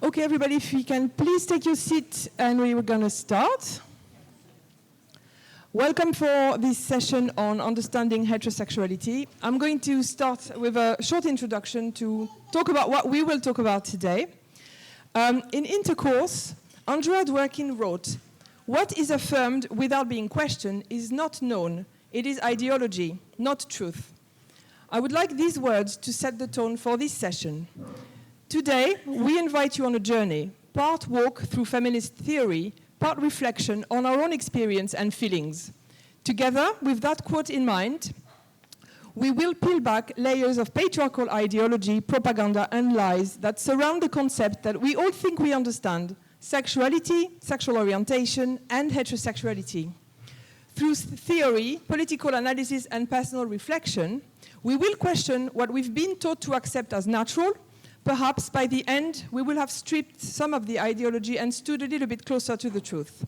Okay, everybody, if you can please take your seat and we were going to start. Welcome for this session on understanding heterosexuality. I'm going to start with a short introduction to talk about what we will talk about today. In Intercourse, Andrea Dworkin wrote, "What is affirmed without being questioned is not known. It is ideology, not truth." I would like these words to set the tone for this session. Today, we invite you on a journey, part walk through feminist theory, part reflection on our own experience and feelings. Together, with that quote in mind, we will peel back layers of patriarchal ideology, propaganda, and lies that surround the concept that we all think we understand: sexuality, sexual orientation, and heterosexuality. Through theory, political analysis, and personal reflection, we will question what we've been taught to accept as natural. Perhaps by the end, we will have stripped some of the ideology and stood a little bit closer to the truth.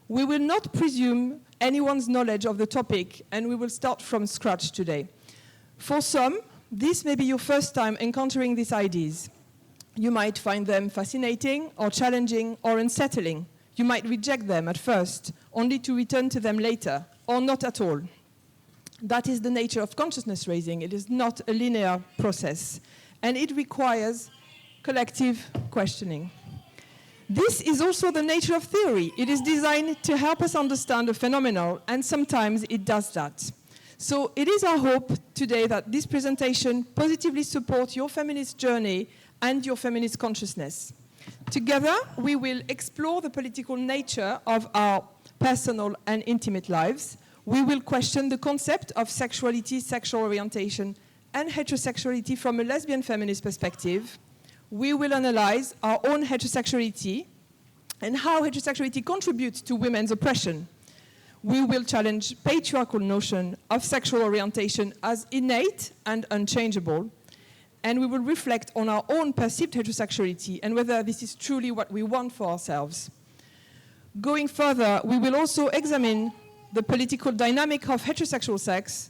We will not presume anyone's knowledge of the topic, and we will start from scratch today. For some, this may be your first time encountering these ideas. You might find them fascinating, or challenging, or unsettling. You might reject them at first, only to return to them later, or not at all. That is the nature of consciousness raising. It is not a linear process, and it requires collective questioning. This is also the nature of theory. It is designed to help us understand a phenomenon, and sometimes it does that. So it is our hope today that this presentation positively supports your feminist journey and your feminist consciousness. Together, we will explore the political nature of our personal and intimate lives. We will question the concept of sexuality, sexual orientation, and heterosexuality from a lesbian feminist perspective. We will analyze our own heterosexuality and how heterosexuality contributes to women's oppression. We will challenge patriarchal notion of sexual orientation as innate and unchangeable. And we will reflect on our own perceived heterosexuality and whether this is truly what we want for ourselves. Going further, we will also examine the political dynamic of heterosexual sex,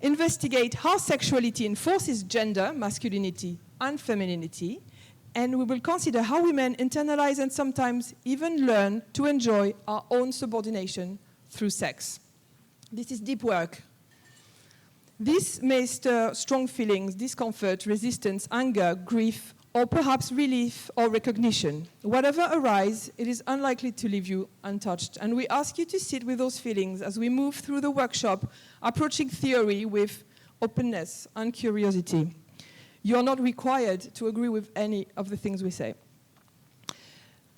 investigate how sexuality enforces gender, masculinity, and femininity, and we will consider how women internalize and sometimes even learn to enjoy our own subordination through sex. This is deep work. This may stir strong feelings, discomfort, resistance, anger, grief, or perhaps relief or recognition. Whatever arises, it is unlikely to leave you untouched. And we ask you to sit with those feelings as we move through the workshop, approaching theory with openness and curiosity. You are not required to agree with any of the things we say.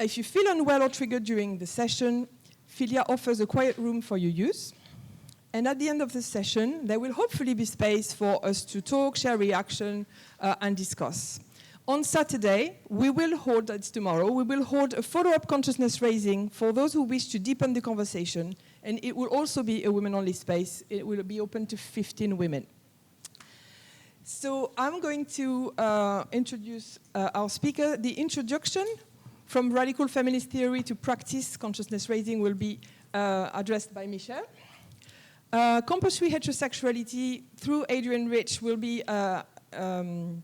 If you feel unwell or triggered during the session, FiLiA offers a quiet room for your use. And at the end of the session, there will hopefully be space for us to talk, share reaction, and discuss. On Saturday, it's tomorrow, we will hold a follow-up consciousness raising for those who wish to deepen the conversation, and it will also be a women-only space. It will be open to 15 women. So I'm going to introduce our speaker. The introduction from radical feminist theory to practice consciousness raising will be addressed by Michelle. Compulsory heterosexuality through Adrian Rich will be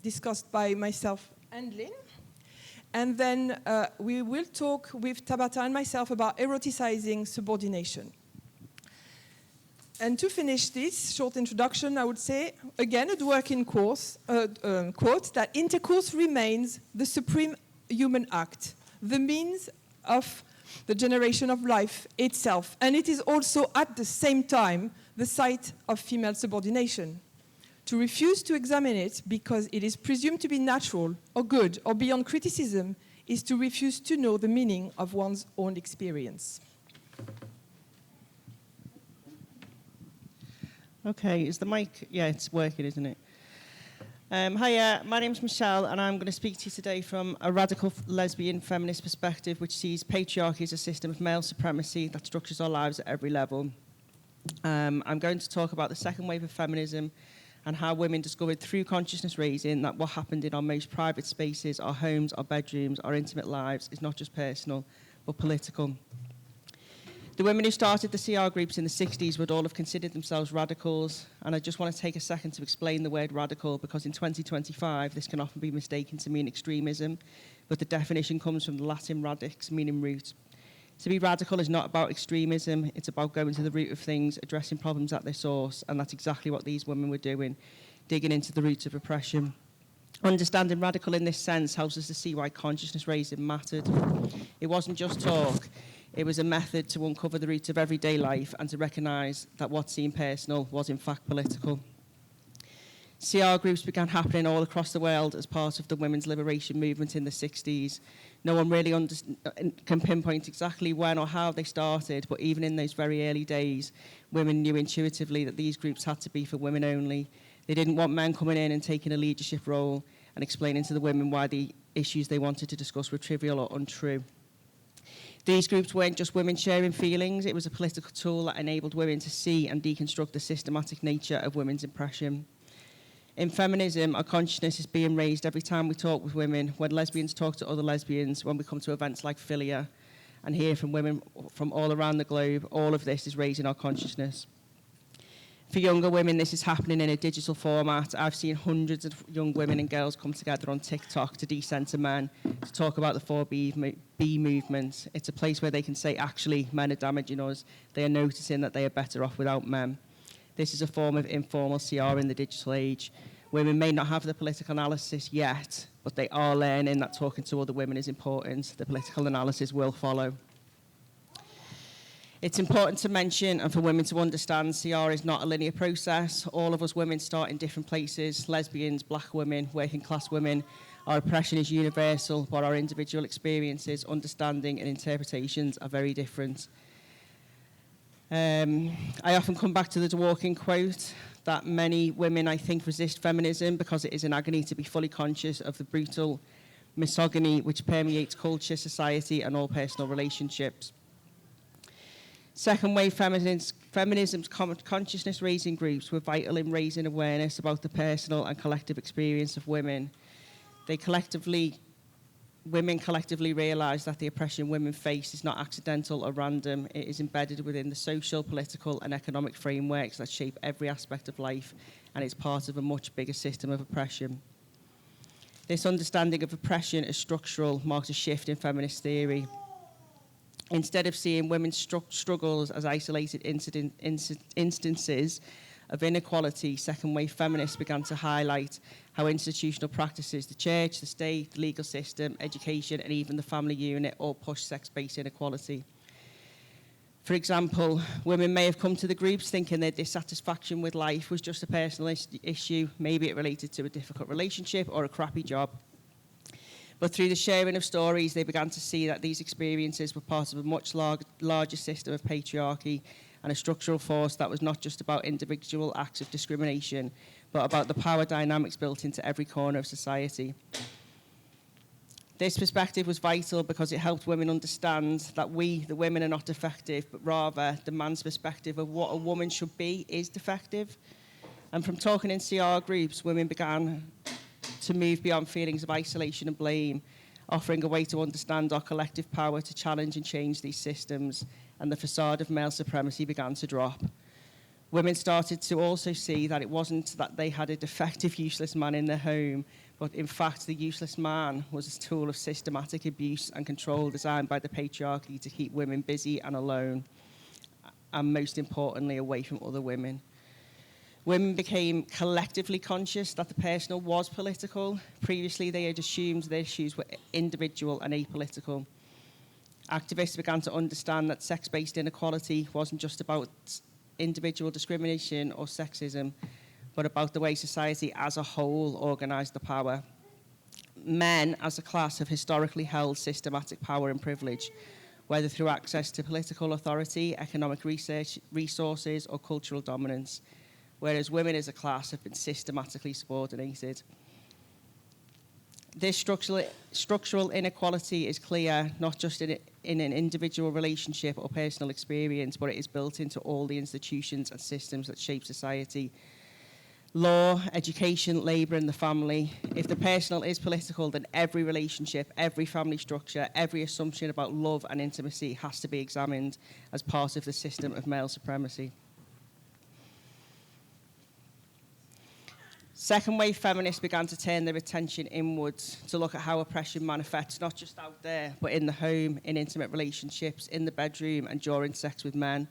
discussed by myself and Lynn. And then we will talk with Tabata and myself about eroticizing subordination. And to finish this short introduction, I would say, again, a Dworkin quote, that intercourse remains the supreme human act, the means of the generation of life itself. And it is also, at the same time, the site of female subordination. To refuse to examine it because it is presumed to be natural or good or beyond criticism is to refuse to know the meaning of one's own experience. Okay, is the mic? Yeah, it's working, isn't it? Hiya, my name's Michelle, and I'm going to speak to you today from a radical lesbian feminist perspective, which sees patriarchy as a system of male supremacy that structures our lives at every level. I'm going to talk about the second wave of feminism and how women discovered through consciousness raising that what happened in our most private spaces, our homes, our bedrooms, our intimate lives, is not just personal, but political. The women who started the CR groups in the 60s would all have considered themselves radicals, and I just want to take a second to explain the word radical, because in 2025 this can often be mistaken to mean extremism, but the definition comes from the Latin radix, meaning root. To be radical is not about extremism, it's about going to the root of things, addressing problems at their source, and that's exactly what these women were doing, digging into the roots of oppression. Understanding radical in this sense helps us to see why consciousness raising mattered. It wasn't just talk, it was a method to uncover the roots of everyday life and to recognise that what seemed personal was in fact political. CR groups began happening all across the world as part of the women's liberation movement in the 60s. No one really can pinpoint exactly when or how they started, but even in those very early days, women knew intuitively that these groups had to be for women only. They didn't want men coming in and taking a leadership role and explaining to the women why the issues they wanted to discuss were trivial or untrue. These groups weren't just women sharing feelings, it was a political tool that enabled women to see and deconstruct the systematic nature of women's oppression. In feminism, our consciousness is being raised every time we talk with women, when lesbians talk to other lesbians, when we come to events like FiLiA and hear from women from all around the globe. All of this is raising our consciousness. For younger women, this is happening in a digital format. I've seen hundreds of young women and girls come together on TikTok to decenter men, to talk about the 4B movement. It's a place where they can say, actually, men are damaging us. They are noticing that they are better off without men. This is a form of informal CR in the digital age. Women may not have the political analysis yet, but they are learning that talking to other women is important. The political analysis will follow. It's important to mention and for women to understand CR is not a linear process. All of us women start in different places. Lesbians, black women, working class women. Our oppression is universal, but our individual experiences, understanding and interpretations are very different. I often come back to the Dworkin quote that many women, I think, resist feminism because it is an agony to be fully conscious of the brutal misogyny which permeates culture, society, and all personal relationships. Second wave feminism's consciousness-raising groups were vital in raising awareness about the personal and collective experience of women. Women collectively realised that the oppression women face is not accidental or random. It is embedded within the social, political, and economic frameworks that shape every aspect of life, and it's part of a much bigger system of oppression. This understanding of oppression as structural marks a shift in feminist theory. Instead of seeing women's struggles as isolated instances of inequality, second-wave feminists began to highlight how institutional practices, the church, the state, the legal system, education, and even the family unit all push sex-based inequality. For example, women may have come to the groups thinking their dissatisfaction with life was just a personal issue. Maybe it related to a difficult relationship or a crappy job. But through the sharing of stories, they began to see that these experiences were part of a much larger system of patriarchy and a structural force that was not just about individual acts of discrimination, but about the power dynamics built into every corner of society. This perspective was vital because it helped women understand that we, the women, are not defective, but rather the man's perspective of what a woman should be is defective. And from talking in CR groups, women began to move beyond feelings of isolation and blame, offering a way to understand our collective power to challenge and change these systems, and the facade of male supremacy began to drop. Women started to also see that it wasn't that they had a defective, useless man in their home, but in fact the useless man was a tool of systematic abuse and control designed by the patriarchy to keep women busy and alone, and most importantly, away from other women. Women became collectively conscious that the personal was political. Previously, they had assumed their issues were individual and apolitical. Activists began to understand that sex-based inequality wasn't just about individual discrimination or sexism, but about the way society as a whole organised the power. Men, as a class, have historically held systematic power and privilege, whether through access to political authority, economic resources, or cultural dominance, whereas women as a class have been systematically subordinated. This structural inequality is clear not just in an individual relationship or personal experience, but it is built into all the institutions and systems that shape society. law, education, labour and the family. If the personal is political, then every relationship, every family structure, every assumption about love and intimacy has to be examined as part of the system of male supremacy. Second wave feminists began to turn their attention inwards to look at how oppression manifests not just out there, but in the home, in intimate relationships, in the bedroom and during sex with men.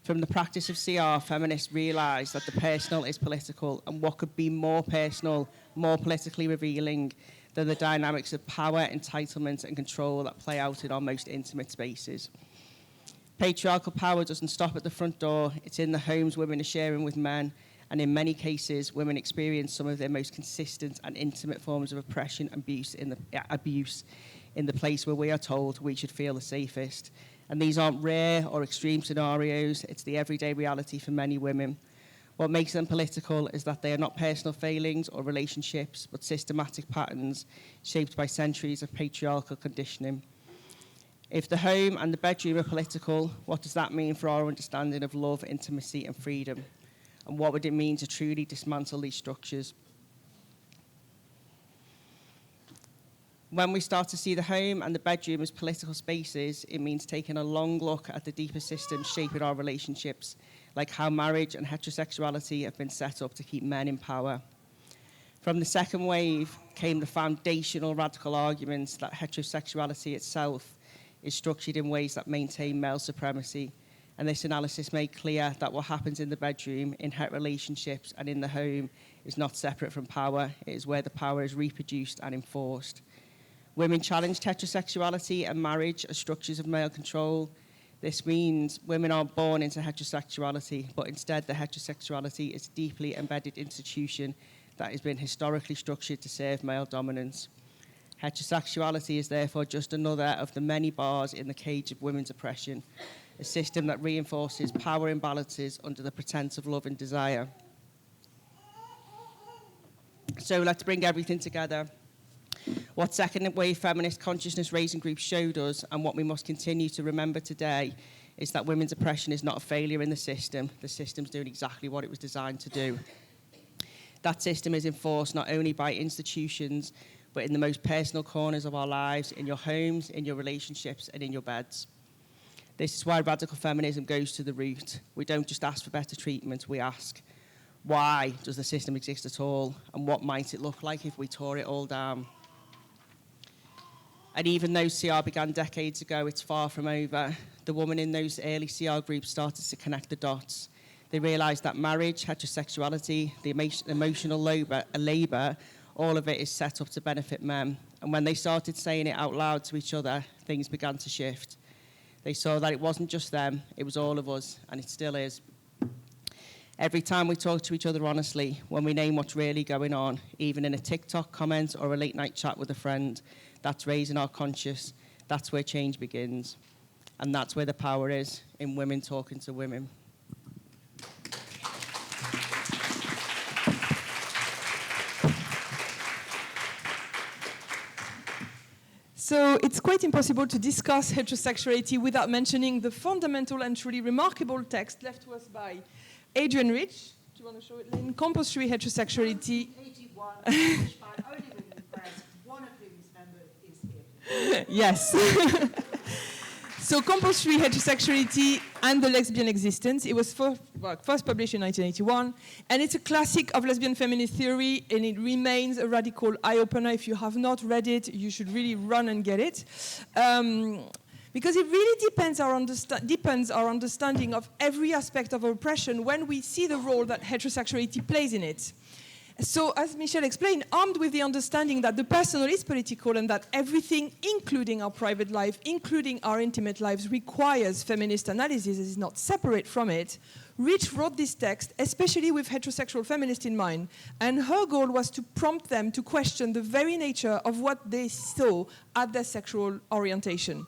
From the practice of CR, feminists realised that the personal is political, and what could be more personal, more politically revealing than the dynamics of power, entitlement and control that play out in our most intimate spaces. Patriarchal power doesn't stop at the front door. It's in the homes women are sharing with men, and in many cases, women experience some of their most consistent and intimate forms of oppression and abuse in the place where we are told we should feel the safest. And these aren't rare or extreme scenarios. It's the everyday reality for many women. What makes them political is that they are not personal failings or relationships, but systematic patterns shaped by centuries of patriarchal conditioning. If the home and the bedroom are political, what does that mean for our understanding of love, intimacy, and freedom? And what would it mean to truly dismantle these structures? When we start to see the home and the bedroom as political spaces, it means taking a long look at the deeper systems shaping our relationships, like how marriage and heterosexuality have been set up to keep men in power. From the second wave came the foundational radical arguments that heterosexuality itself is structured in ways that maintain male supremacy. And this analysis made clear that what happens in the bedroom, in het relationships, and in the home is not separate from power. It is where the power is reproduced and enforced. Women challenged heterosexuality and marriage as structures of male control. This means women aren't born into heterosexuality, but instead the heterosexuality is a deeply embedded institution that has been historically structured to serve male dominance. Heterosexuality is therefore just another of the many bars in the cage of women's oppression, a system that reinforces power imbalances under the pretense of love and desire. So let's bring everything together. What second wave feminist consciousness raising groups showed us, and what we must continue to remember today, is that women's oppression is not a failure in the system. The system's doing exactly what it was designed to do. That system is enforced not only by institutions, but in the most personal corners of our lives, in your homes, in your relationships, and in your beds. This is why radical feminism goes to the root. We don't just ask for better treatment, we ask, why does the system exist at all? And what might it look like if we tore it all down? And even though CR began decades ago, it's far from over. The women in those early CR groups started to connect the dots. They realised that marriage, heterosexuality, the emotional labour, all of it is set up to benefit men. And when they started saying it out loud to each other, things began to shift. They saw that it wasn't just them, it was all of us, and it still is. Every time we talk to each other honestly, when we name what's really going on, even in a TikTok comment or a late night chat with a friend, that's raising our conscience. That's where change begins. And that's where the power is, in women talking to women. So it's quite impossible to discuss heterosexuality without mentioning the fundamental and truly remarkable text left to us by Adrian Rich. Do you want to show it, Lynn? Compulsory Heterosexuality. 81, published by only women press, one of whose members is here. Yes. So Compulsory Heterosexuality and the Lesbian Existence. It was first published in 1981, and it's a classic of lesbian feminist theory, and it remains a radical eye-opener. If you have not read it, you should really run and get it. Because it really deepens our understanding of every aspect of oppression when we see the role that heterosexuality plays in it. So, as Michelle explained, armed with the understanding that the personal is political and that everything, including our private life, including our intimate lives, requires feminist analysis, is not separate from it, Rich wrote this text, especially with heterosexual feminists in mind, and her goal was to prompt them to question the very nature of what they saw at their sexual orientation.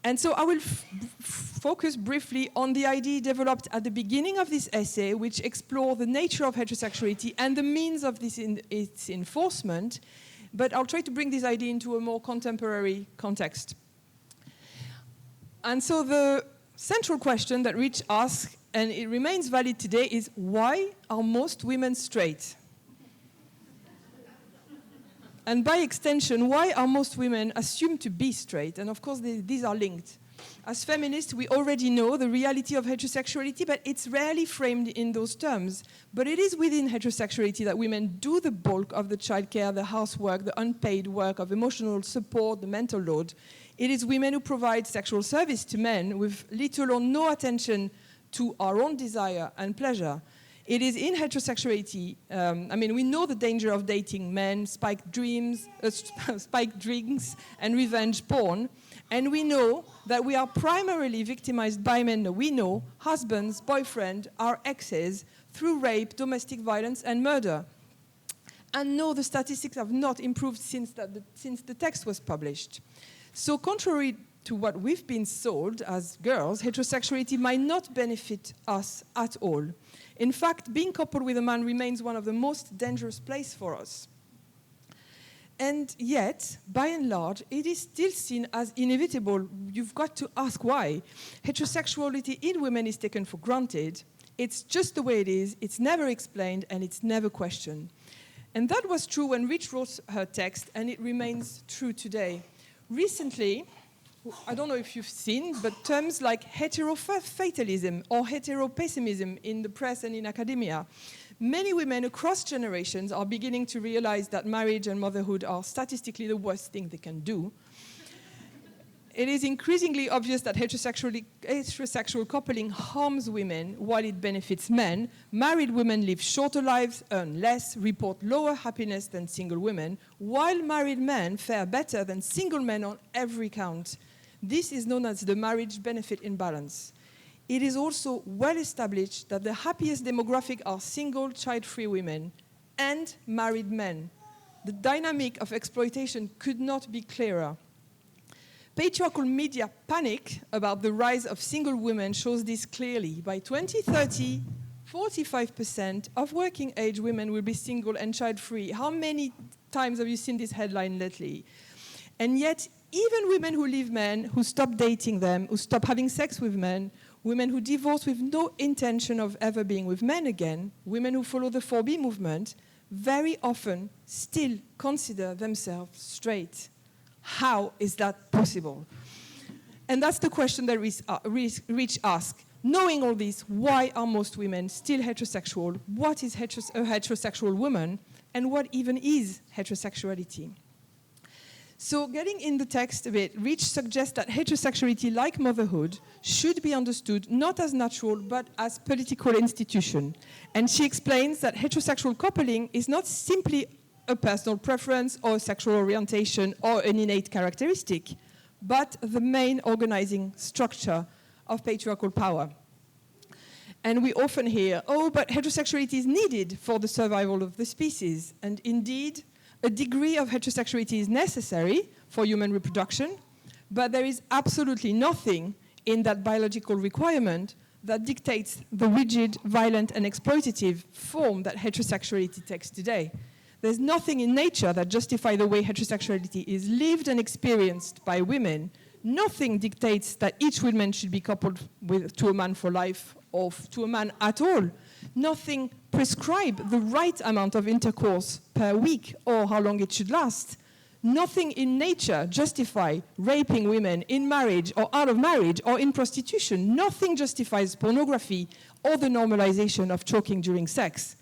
And so I will focus briefly on the idea developed at the beginning of this essay, which explore the nature of heterosexuality and the means of its enforcement, but I'll try to bring this idea into a more contemporary context. And so the central question that Rich asks and it remains valid today, is why are most women straight? And by extension, why are most women assumed to be straight? And of course, these are linked. As feminists, we already know the reality of heterosexuality, but it's rarely framed in those terms. But it is within heterosexuality that women do the bulk of the childcare, the housework, the unpaid work of emotional support, the mental load. It is women who provide sexual service to men with little or no attention to our own desire and pleasure. It is in heterosexuality, we know the danger of dating men, spiked drinks, and revenge porn. And we know that we are primarily victimized by men we know, husbands, boyfriends, our exes, through rape, domestic violence, and murder. And no, the statistics have not improved since the text was published. So contrary to what we've been sold as girls, heterosexuality might not benefit us at all. In fact, being coupled with a man remains one of the most dangerous places for us. And yet, by and large, it is still seen as inevitable. You've got to ask why. Heterosexuality in women is taken for granted. It's just the way it is. It's never explained, and it's never questioned. And that was true when Rich wrote her text, and it remains true today. Recently, I don't know if you've seen, but terms like heterofatalism or heteropessimism in the press and in academia. Many women across generations are beginning to realize that marriage and motherhood are statistically the worst thing they can do. It is increasingly obvious that heterosexual coupling harms women while it benefits men. Married women live shorter lives, earn less, report lower happiness than single women, while married men fare better than single men on every count. This is known as the marriage benefit imbalance. It is also well established that the happiest demographic are single, child-free women and married men. The dynamic of exploitation could not be clearer. Patriarchal media panic about the rise of single women shows this clearly. By 2030, 45% of working-age women will be single and child-free. How many times have you seen this headline lately? And yet, even women who leave men, who stop dating them, who stop having sex with men, women who divorce with no intention of ever being with men again, women who follow the 4B movement, very often still consider themselves straight. How is that possible? And that's the question that Rich asked. Knowing all this, why are most women still heterosexual? What is a heterosexual woman? And what even is heterosexuality? So getting in the text a bit, Rich suggests that heterosexuality, like motherhood, should be understood not as natural, but as political institution. And she explains that heterosexual coupling is not simply a personal preference or a sexual orientation or an innate characteristic, but the main organizing structure of patriarchal power. And we often hear, oh, but heterosexuality is needed for the survival of the species. And indeed, a degree of heterosexuality is necessary for human reproduction, but there is absolutely nothing in that biological requirement that dictates the rigid, violent, and exploitative form that heterosexuality takes today. There's nothing in nature that justifies the way heterosexuality is lived and experienced by women. Nothing dictates that each woman should be coupled to a man for life or to a man at all. Nothing prescribes the right amount of intercourse per week or how long it should last. Nothing in nature justifies raping women in marriage or out of marriage or in prostitution. Nothing justifies pornography or the normalization of choking during sex.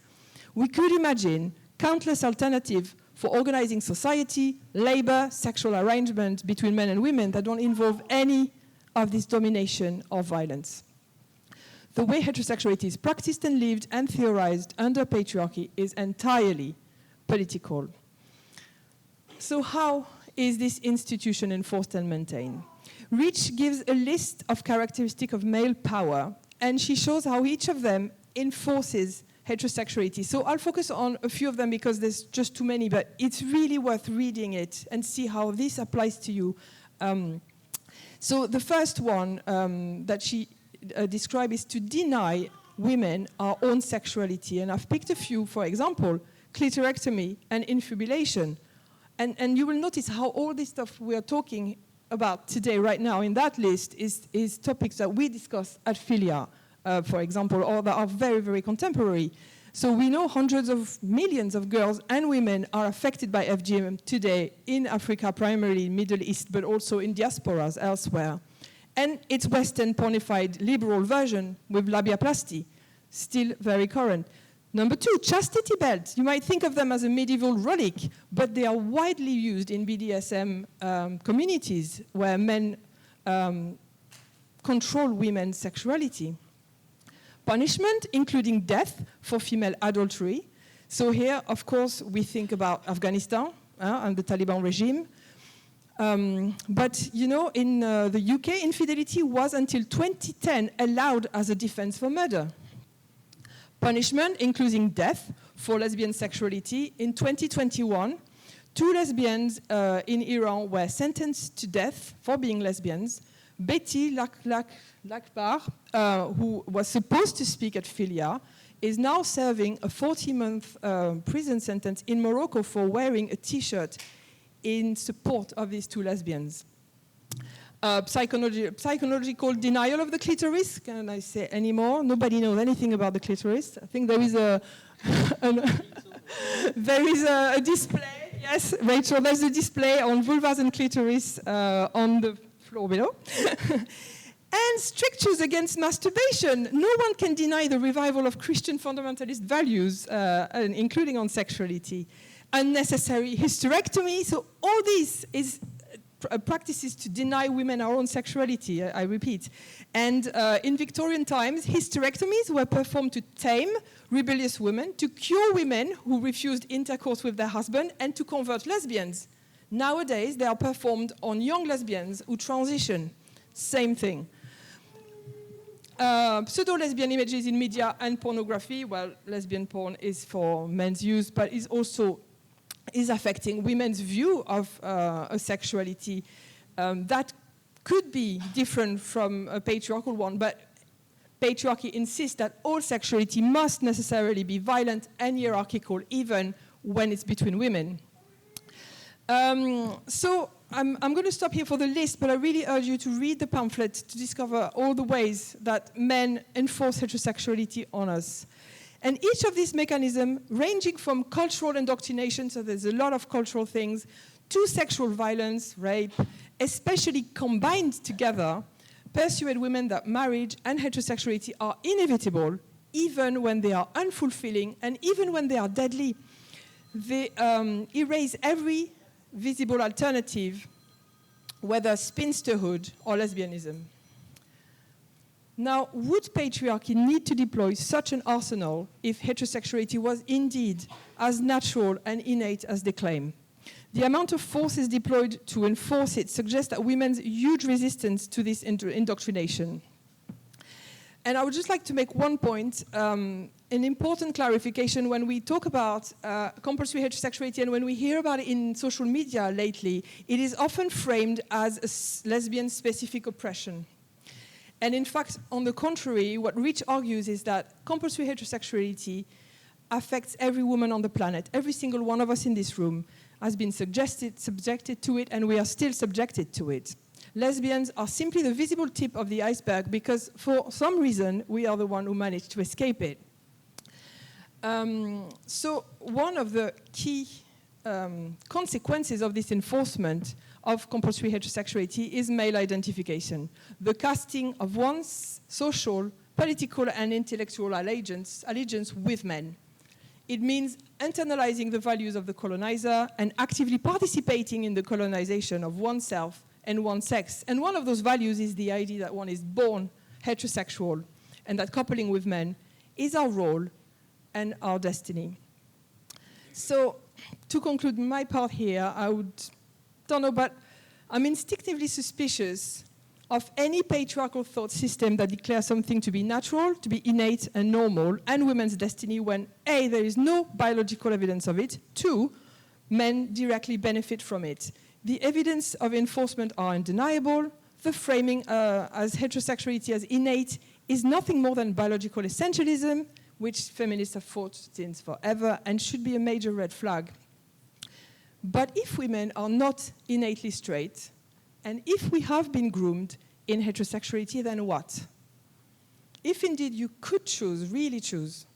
We could imagine countless alternatives for organizing society, labor, sexual arrangement between men and women that don't involve any of this domination or violence. The way heterosexuality is practiced and lived and theorized under patriarchy is entirely political. So how is this institution enforced and maintained? Rich gives a list of characteristics of male power, and she shows how each of them enforces heterosexuality. So I'll focus on a few of them because there's just too many, but it's really worth reading it and see how this applies to you. So the first one that she described is to deny women our own sexuality. And I've picked a few, for example, clitorectomy and infibulation. And you will notice how all this stuff we are talking about today, right now, in that list is topics that we discuss at FiLiA for example, or that are very, very contemporary. So we know hundreds of millions of girls and women are affected by FGM today in Africa, primarily Middle East, but also in diasporas elsewhere. And its Western pornified liberal version with labiaplasty, still very current. Number two, chastity belts. You might think of them as a medieval relic, but they are widely used in BDSM communities where men control women's sexuality. Punishment, including death for female adultery. So here, of course, we think about Afghanistan and the Taliban regime. But, you know, in the UK, infidelity was until 2010 allowed as a defense for murder. Punishment, including death for lesbian sexuality. In 2021, 2 lesbians in Iran were sentenced to death for being lesbians. Betty Lakbar, who was supposed to speak at FiLiA, is now serving a 40-month prison sentence in Morocco for wearing a T-shirt in support of these 2 lesbians. Psychological denial of the clitoris. Can I say any more? Nobody knows anything about the clitoris. I think there is a display. Yes, Rachel, there's a display on vulvas and clitoris on the floor below. And strictures against masturbation. No one can deny the revival of Christian fundamentalist values, including on sexuality. Unnecessary hysterectomy. So all this is practices to deny women our own sexuality, I repeat. And in Victorian times, hysterectomies were performed to tame rebellious women, to cure women who refused intercourse with their husband, and to convert lesbians. Nowadays, they are performed on young lesbians who transition. Same thing. Pseudo-lesbian images in media and pornography. Well, lesbian porn is for men's use, but is also affecting women's view of a sexuality that could be different from a patriarchal one, but patriarchy insists that all sexuality must necessarily be violent and hierarchical, even when it's between women. So I'm going to stop here for the list, but I really urge you to read the pamphlet to discover all the ways that men enforce heterosexuality on us. And each of these mechanisms, ranging from cultural indoctrination, so there's a lot of cultural things, to sexual violence, rape, especially combined together, persuade women that marriage and heterosexuality are inevitable, even when they are unfulfilling and even when they are deadly. They erase every visible alternative, whether spinsterhood or lesbianism. Now, would patriarchy need to deploy such an arsenal if heterosexuality was indeed as natural and innate as they claim? The amount of forces deployed to enforce it suggests that women's huge resistance to this indoctrination. And I would just like to make one point, an important clarification when we talk about compulsory heterosexuality and when we hear about it in social media lately, it is often framed as a lesbian-specific oppression. And in fact, on the contrary, what Rich argues is that compulsory heterosexuality affects every woman on the planet. Every single one of us in this room has been subjected to it, and we are still subjected to it. Lesbians are simply the visible tip of the iceberg because for some reason, we are the one who managed to escape it. So one of the key consequences of this enforcement of compulsory heterosexuality is male identification, the casting of one's social, political, and intellectual allegiance with men. It means internalizing the values of the colonizer and actively participating in the colonization of oneself and one's sex. And one of those values is the idea that one is born heterosexual and that coupling with men is our role and our destiny. So to conclude my part here, don't know, but I'm instinctively suspicious of any patriarchal thought system that declares something to be natural, to be innate and normal, and women's destiny when A, there is no biological evidence of it, 2, men directly benefit from it. The evidence of enforcement are undeniable. The framing as heterosexuality as innate is nothing more than biological essentialism, which feminists have fought since forever and should be a major red flag. But if women are not innately straight, and if we have been groomed in heterosexuality, then what? if indeed you could choose, really choose,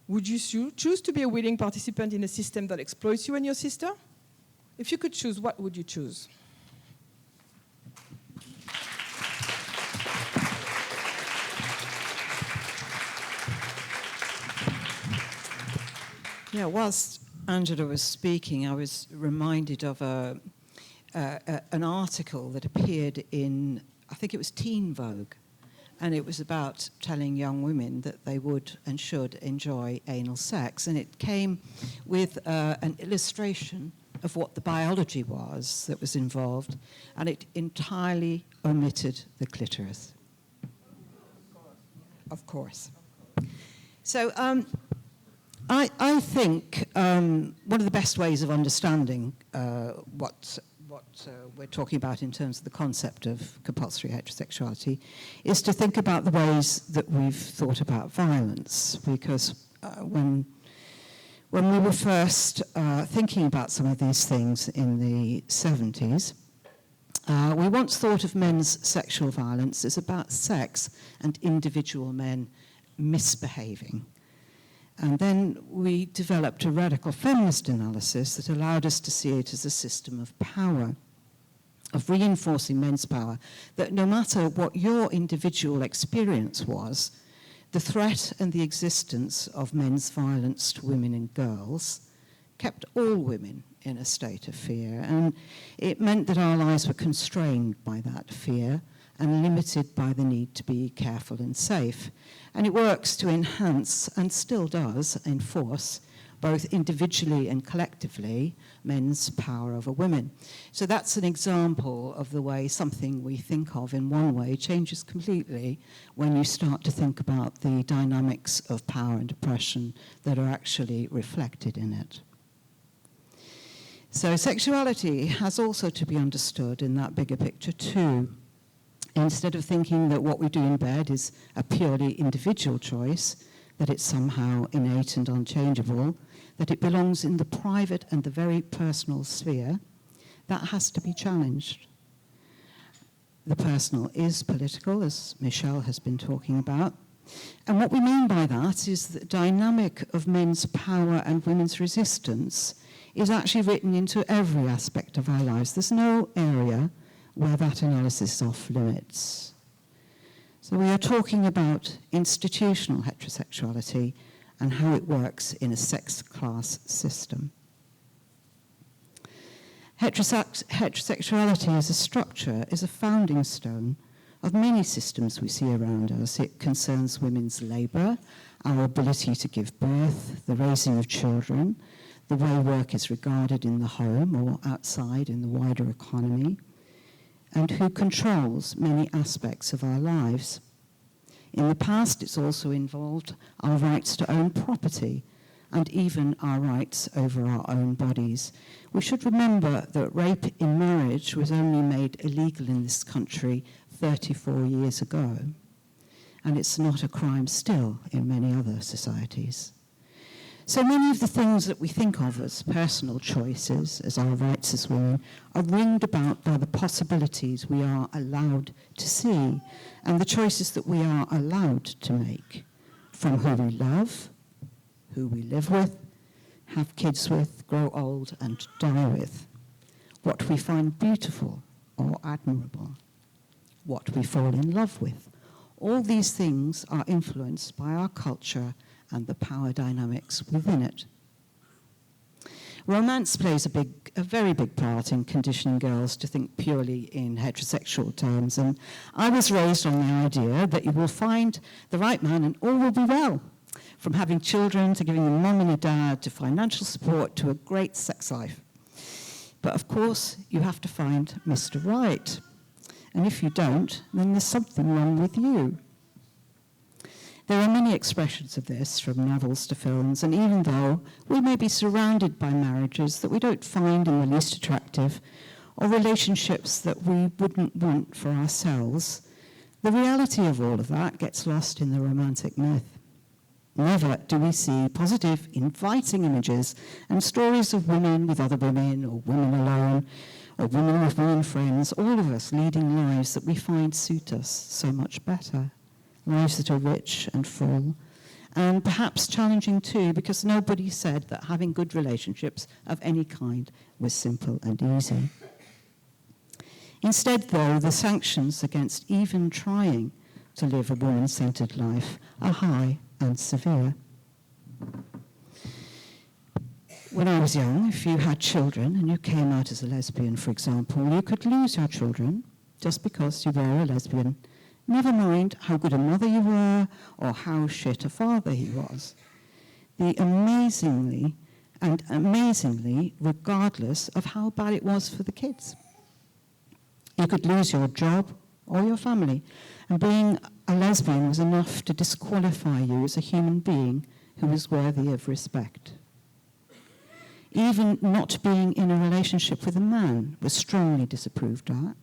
would you choose to be a willing participant in a system that exploits you and your sister? If you could choose, what would you choose? Yeah, whilst Angela was speaking, I was reminded of an article that appeared in, I think it was Teen Vogue, and it was about telling young women that they would and should enjoy anal sex, and it came with an illustration of what the biology was that was involved, and it entirely omitted the clitoris. Of course. So I think one of the best ways of understanding what we're talking about in terms of the concept of compulsory heterosexuality is to think about the ways that we've thought about violence, because when we were first thinking about some of these things in the 70s, we once thought of men's sexual violence as about sex and individual men misbehaving. And then we developed a radical feminist analysis that allowed us to see it as a system of power, of reinforcing men's power, that no matter what your individual experience was, the threat and the existence of men's violence to women and girls kept all women in a state of fear. And it meant that our lives were constrained by that fear and limited by the need to be careful and safe. And it works to enhance, and still does, enforce, both individually and collectively, men's power over women. So that's an example of the way something we think of in one way changes completely when you start to think about the dynamics of power and oppression that are actually reflected in it. So sexuality has also to be understood in that bigger picture too. Instead of thinking that what we do in bed is a purely individual choice, that it's somehow innate and unchangeable, that it belongs in the private and the very personal sphere, that has to be challenged. The personal is political, as Michelle has been talking about. And what we mean by that is the dynamic of men's power and women's resistance is actually written into every aspect of our lives. There's no area where that analysis is off limits. So we are talking about institutional heterosexuality and how it works in a sex class system. Heterosexuality as a structure is a founding stone of many systems we see around us. It concerns women's labour, our ability to give birth, the raising of children, the way work is regarded in the home or outside in the wider economy, and who controls many aspects of our lives. In the past, it's also involved our rights to own property and even our rights over our own bodies. We should remember that rape in marriage was only made illegal in this country 34 years ago, and it's not a crime still in many other societies. So many of the things that we think of as personal choices, as our rights as women, are ringed about by the possibilities we are allowed to see and the choices that we are allowed to make, from who we love, who we live with, have kids with, grow old and die with, what we find beautiful or admirable, what we fall in love with. All these things are influenced by our culture and the power dynamics within it. Romance plays a very big part in conditioning girls to think purely in heterosexual terms, and I was raised on the idea that you will find the right man and all will be well, from having children to giving them a mum and a dad to financial support to a great sex life. But of course, you have to find Mr. Right, and if you don't, then there's something wrong with you. There are many expressions of this, from novels to films, and even though we may be surrounded by marriages that we don't find in the least attractive, or relationships that we wouldn't want for ourselves, the reality of all of that gets lost in the romantic myth. Never do we see positive, inviting images and stories of women with other women, or women alone, or women with women friends, all of us leading lives that we find suit us so much better. lives that are rich and full, and perhaps challenging too, because nobody said that having good relationships of any kind was simple and easy. Instead, though, the sanctions against even trying to live a woman-centered life are high and severe. When I was young, if you had children and you came out as a lesbian, for example, you could lose your children just because you were a lesbian, never mind how good a mother you were or how shit a father he was. Amazingly, regardless of how bad it was for the kids. You could lose your job or your family, and being a lesbian was enough to disqualify you as a human being who was worthy of respect. Even not being in a relationship with a man was strongly disapproved of.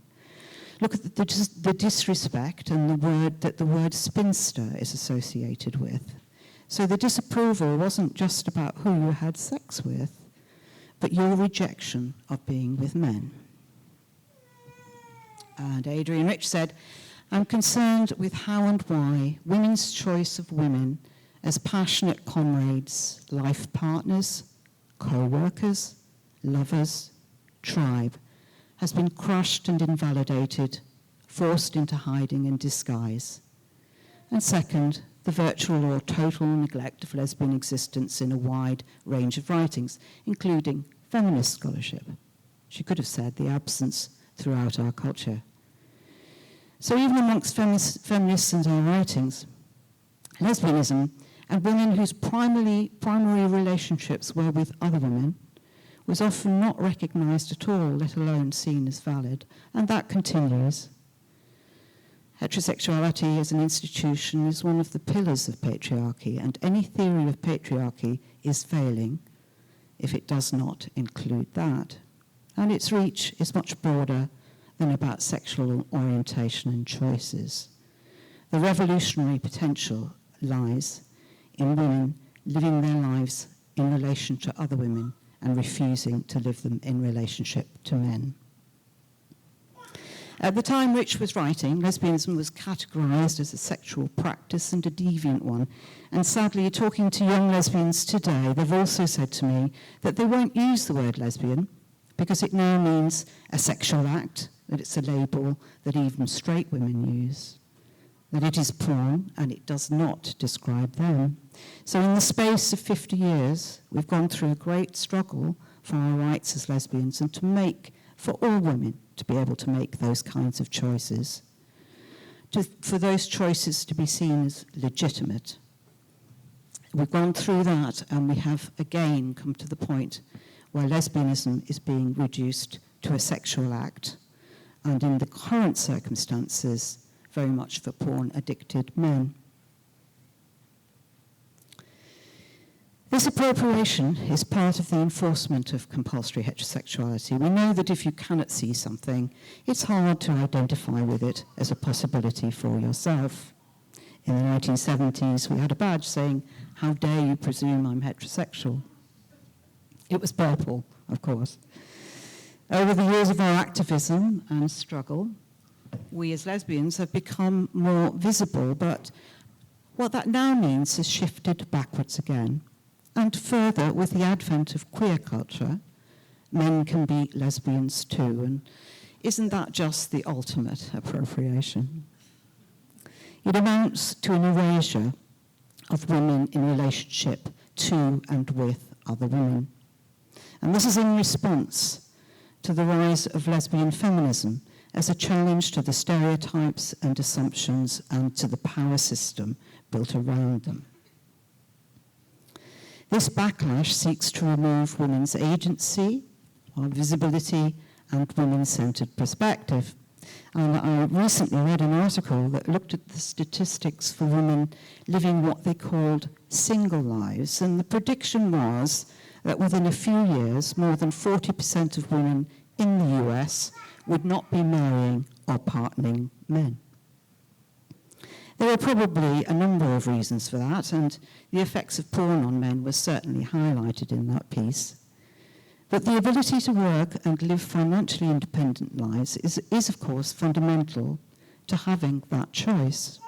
Look at the disrespect and the word spinster is associated with. So the disapproval wasn't just about who you had sex with, but your rejection of being with men. And Adrian Rich said, I'm concerned with how and why women's choice of women as passionate comrades, life partners, co-workers, lovers, tribe, has been crushed and invalidated, forced into hiding and disguise. And second, the virtual or total neglect of lesbian existence in a wide range of writings, including feminist scholarship. She could have said the absence throughout our culture. So even amongst feminists in our writings, lesbianism and women whose primary relationships were with other women was often not recognized at all, let alone seen as valid, and that continues. Heterosexuality as an institution is one of the pillars of patriarchy, and any theory of patriarchy is failing if it does not include that. And its reach is much broader than about sexual orientation and choices. The revolutionary potential lies in women living their lives in relation to other women and refusing to live them in relationship to men. At the time Rich was writing, lesbianism was categorized as a sexual practice and a deviant one. And sadly, talking to young lesbians today, they've also said to me that they won't use the word lesbian because it now means a sexual act, that it's a label that even straight women use, that it is porn and it does not describe them. So in the space of 50 years, we've gone through a great struggle for our rights as lesbians and to make, for all women, to be able to make those kinds of choices, for those choices to be seen as legitimate. We've gone through that and we have again come to the point where lesbianism is being reduced to a sexual act, and in the current circumstances, very much for porn-addicted men. This appropriation is part of the enforcement of compulsory heterosexuality. We know that if you cannot see something, it's hard to identify with it as a possibility for yourself. In the 1970s, we had a badge saying, "How dare you presume I'm heterosexual?" It was purple, of course. Over the years of our activism and struggle, we as lesbians have become more visible, but what that now means has shifted backwards again. And further, with the advent of queer culture, men can be lesbians too, and isn't that just the ultimate appropriation? It amounts to an erasure of women in relationship to and with other women. And this is in response to the rise of lesbian feminism as a challenge to the stereotypes and assumptions and to the power system built around them. This backlash seeks to remove women's agency, our visibility, and women-centered perspective. And I recently read an article that looked at the statistics for women living what they called single lives, and the prediction was that within a few years, more than 40% of women in the US would not be marrying or partnering men. There are probably a number of reasons for that, and the effects of porn on men was certainly highlighted in that piece. But the ability to work and live financially independent lives is of course, fundamental to having that choice.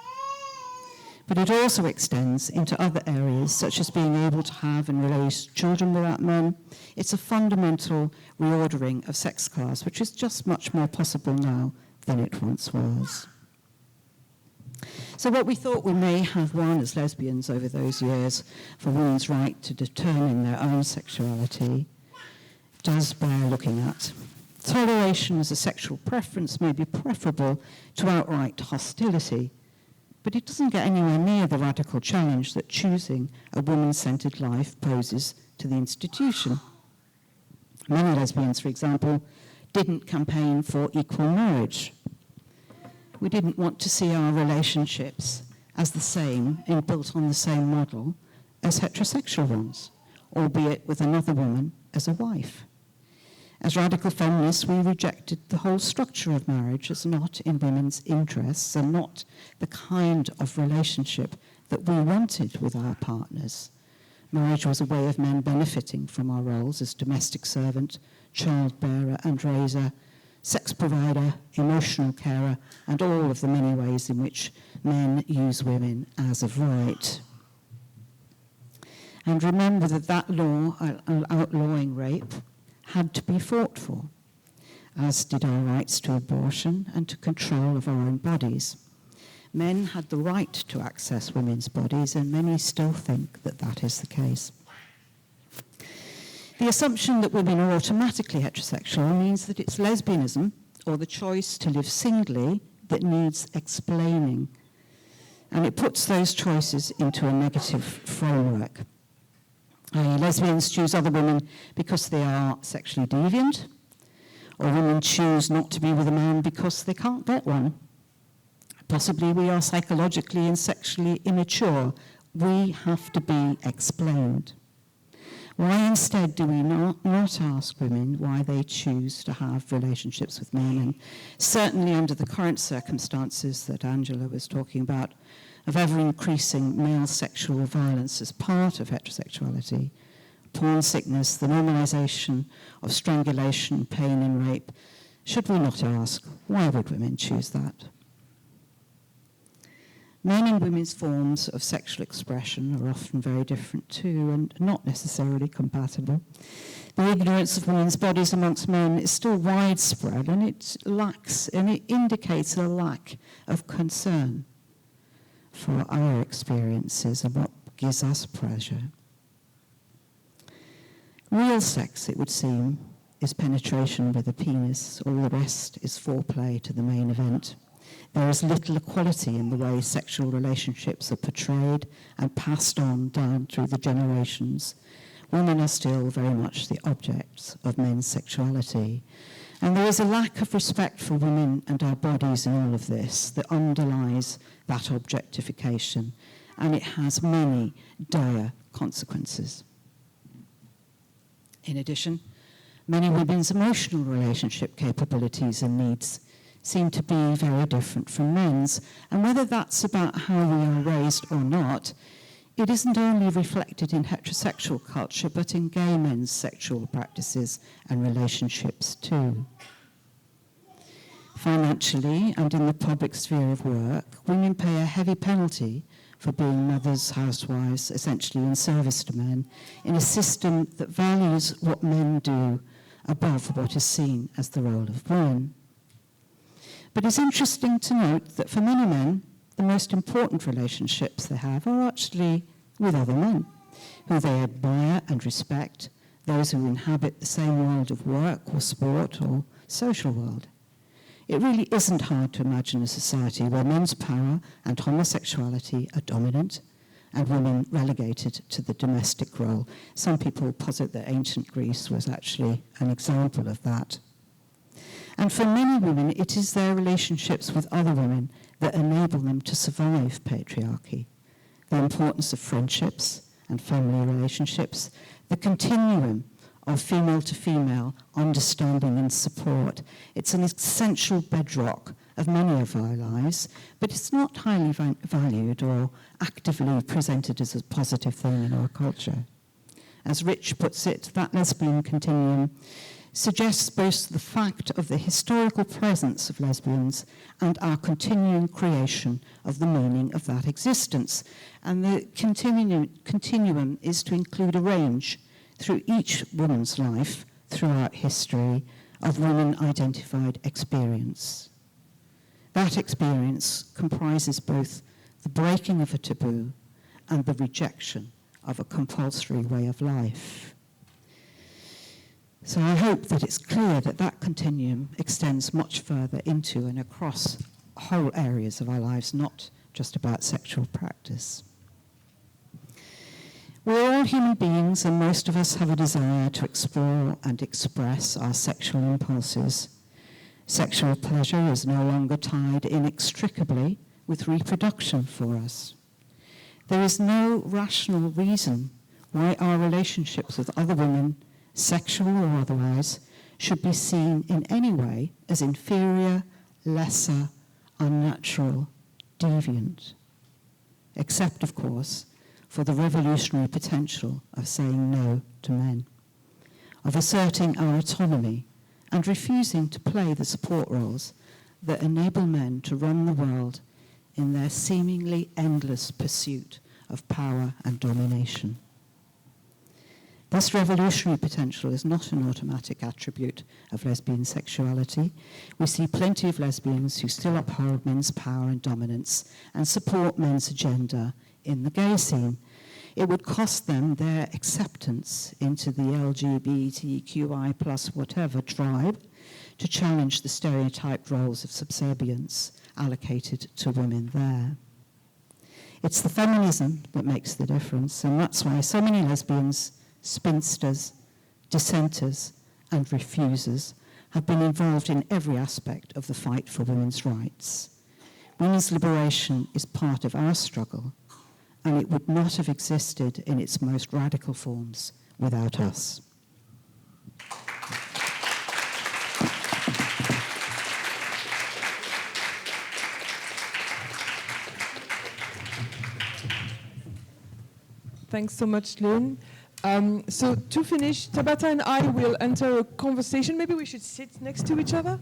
But it also extends into other areas, such as being able to have and raise children without men. It's a fundamental reordering of sex class, which is just much more possible now than it once was. So what we thought we may have won as lesbians over those years for women's right to determine their own sexuality does bear looking at. Toleration as a sexual preference may be preferable to outright hostility, but it doesn't get anywhere near the radical challenge that choosing a woman-centered life poses to the institution. Many lesbians, for example, didn't campaign for equal marriage. We didn't want to see our relationships as the same and built on the same model as heterosexual ones, albeit with another woman as a wife. As radical feminists, we rejected the whole structure of marriage as not in women's interests and not the kind of relationship that we wanted with our partners. Marriage was a way of men benefiting from our roles as domestic servant, child bearer and raiser, sex provider, emotional carer, and all of the many ways in which men use women as of right. And remember that that law outlawing rape had to be fought for, as did our rights to abortion and to control of our own bodies. Men had the right to access women's bodies, and many still think that that is the case. The assumption that women are automatically heterosexual means that it's lesbianism, or the choice to live singly, that needs explaining. And it puts those choices into a negative framework. Lesbians choose other women because they are sexually deviant, or women choose not to be with a man because they can't get one. Possibly we are psychologically and sexually immature. We have to be explained. Why instead do we not ask women why they choose to have relationships with men? And certainly under the current circumstances that Angela was talking about, of ever-increasing male sexual violence as part of heterosexuality, porn sickness, the normalization of strangulation, pain and rape, should we not ask, why would women choose that? Men and women's forms of sexual expression are often very different too, and not necessarily compatible. The ignorance of women's bodies amongst men is still widespread, and it indicates a lack of concern for our experiences and what gives us pleasure. Real sex, it would seem, is penetration with a penis. All the rest is foreplay to the main event. There is little equality in the way sexual relationships are portrayed and passed on down through the generations. Women are still very much the objects of men's sexuality. And there is a lack of respect for women and our bodies in all of this that underlies that objectification, and it has many dire consequences. In addition, many women's emotional relationship capabilities and needs seem to be very different from men's, and whether that's about how we are raised or not, it isn't only reflected in heterosexual culture, but in gay men's sexual practices and relationships too. Financially, and in the public sphere of work, women pay a heavy penalty for being mothers, housewives, essentially in service to men, in a system that values what men do above what is seen as the role of women. But it's interesting to note that for many men, the most important relationships they have are actually with other men, who they admire and respect, those who inhabit the same world of work or sport or social world. It really isn't hard to imagine a society where men's power and homosexuality are dominant and women relegated to the domestic role. Some people posit that ancient Greece was actually an example of that. And for many women, it is their relationships with other women that enable them to survive patriarchy. The importance of friendships and family relationships, the continuum of female to female understanding and support. It's an essential bedrock of many of our lives, but it's not highly valued or actively presented as a positive thing in our culture. As Rich puts it, that lesbian continuum suggests both the fact of the historical presence of lesbians and our continuing creation of the meaning of that existence. And the continuum is to include a range through each woman's life, throughout history, of women-identified experience. That experience comprises both the breaking of a taboo and the rejection of a compulsory way of life. So I hope that it's clear that that continuum extends much further into and across whole areas of our lives, not just about sexual practice. We're all human beings, and most of us have a desire to explore and express our sexual impulses. Sexual pleasure is no longer tied inextricably with reproduction for us. There is no rational reason why our relationships with other women, sexual or otherwise, should be seen in any way as inferior, lesser, unnatural, deviant. Except, of course, for the revolutionary potential of saying no to men, of asserting our autonomy and refusing to play the support roles that enable men to run the world in their seemingly endless pursuit of power and domination. This revolutionary potential is not an automatic attribute of lesbian sexuality. We see plenty of lesbians who still uphold men's power and dominance and support men's agenda in the gay scene. It would cost them their acceptance into the LGBTQI plus whatever tribe to challenge the stereotyped roles of subservience allocated to women there. It's the feminism that makes the difference, and that's why so many lesbians, spinsters, dissenters, and refusers have been involved in every aspect of the fight for women's rights. Women's liberation is part of our struggle, and it would not have existed in its most radical forms without us. Thanks so much, Lynn. So to finish, Tabata and I will enter a conversation. Maybe we should sit next to each other.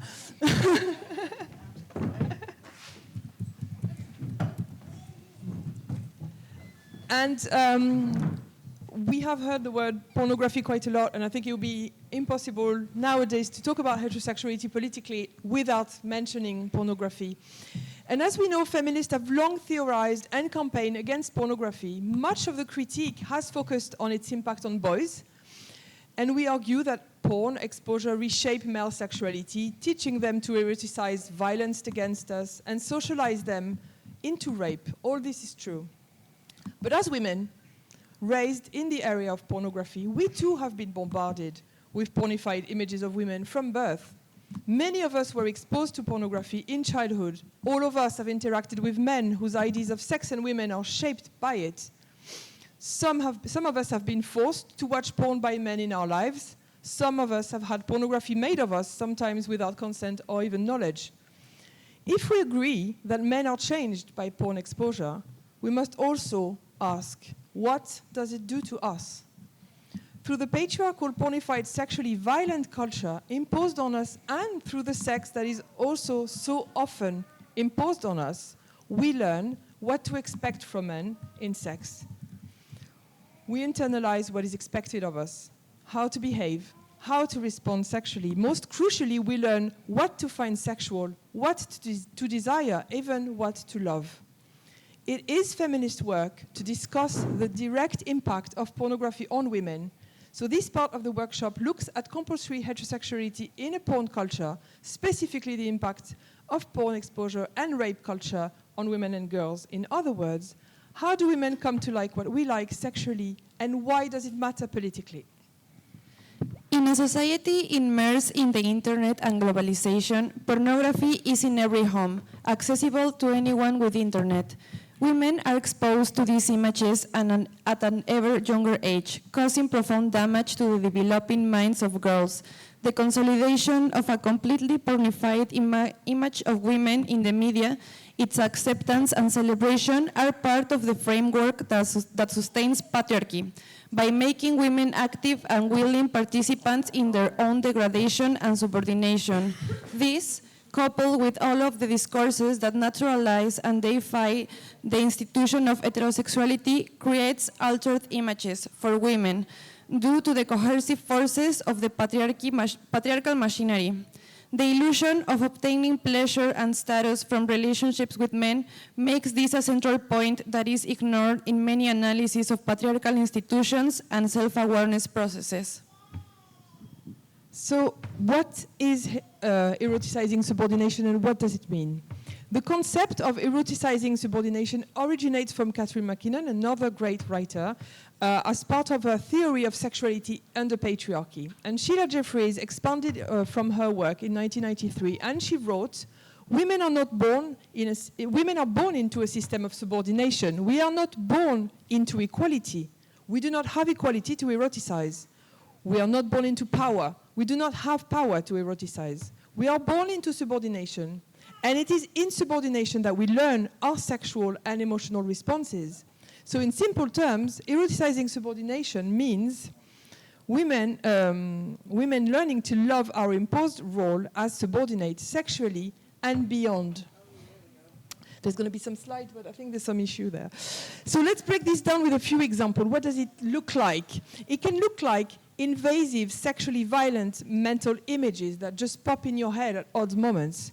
And we have heard the word pornography quite a lot, and I think it would be impossible nowadays to talk about heterosexuality politically without mentioning pornography. And as we know, feminists have long theorized and campaigned against pornography. Much of the critique has focused on its impact on boys, and we argue that porn exposure reshape male sexuality, teaching them to eroticize violence against us and socialize them into rape. All this is true. But as women raised in the area of pornography, we too have been bombarded with pornified images of women from birth. Many of us were exposed to pornography in childhood. All of us have interacted with men whose ideas of sex and women are shaped by it. Some of us have been forced to watch porn by men in our lives. Some of us have had pornography made of us, sometimes without consent or even knowledge. If we agree that men are changed by porn exposure, we must also ask, what does it do to us? Through the patriarchal, pornified, sexually violent culture imposed on us, and through the sex that is also so often imposed on us, we learn what to expect from men in sex. We internalize what is expected of us, how to behave, how to respond sexually. Most crucially, we learn what to find sexual, what to desire, even what to love. It is feminist work to discuss the direct impact of pornography on women. So this part of the workshop looks at compulsory heterosexuality in a porn culture, specifically the impact of porn exposure and rape culture on women and girls. In other words, how do women come to like what we like sexually, and why does it matter politically? In a society immersed in the internet and globalization, pornography is in every home, accessible to anyone with internet. Women are exposed to these images at an ever younger age, causing profound damage to the developing minds of girls. The consolidation of a completely pornified image of women in the media, its acceptance and celebration are part of the framework that sustains patriarchy. by making women active and willing participants in their own degradation and subordination. This, coupled with all of the discourses that naturalize and deify the institution of heterosexuality, creates altered images for women due to the coercive forces of the patriarchal machinery. The illusion of obtaining pleasure and status from relationships with men makes this a central point that is ignored in many analyses of patriarchal institutions and self-awareness processes. So what is eroticizing subordination and what does it mean? The concept of eroticizing subordination originates from Catherine MacKinnon, another great writer, as part of her theory of sexuality under patriarchy. And Sheila Jeffreys expanded from her work in 1993, and she wrote, women are born into a system of subordination. We are not born into equality. We do not have equality to eroticize. We are not born into power. We do not have power to eroticize. We are born into subordination. And it is in subordination that we learn our sexual and emotional responses. So in simple terms, eroticizing subordination means women learning to love our imposed role as subordinate sexually and beyond. There's going to be some slides, but I think there's some issue there. So let's break this down with a few examples. What does it look like? It can look like invasive, sexually violent mental images that just pop in your head at odd moments.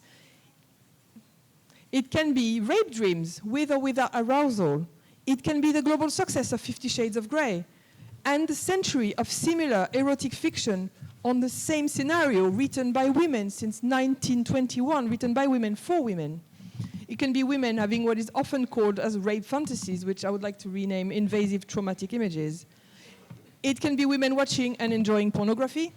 It can be rape dreams with or without arousal. It can be the global success of 50 Shades of Grey and the century of similar erotic fiction on the same scenario written by women since 1921, written by women for women. It can be women having what is often called as rape fantasies, which I would like to rename invasive traumatic images. It can be women watching and enjoying pornography.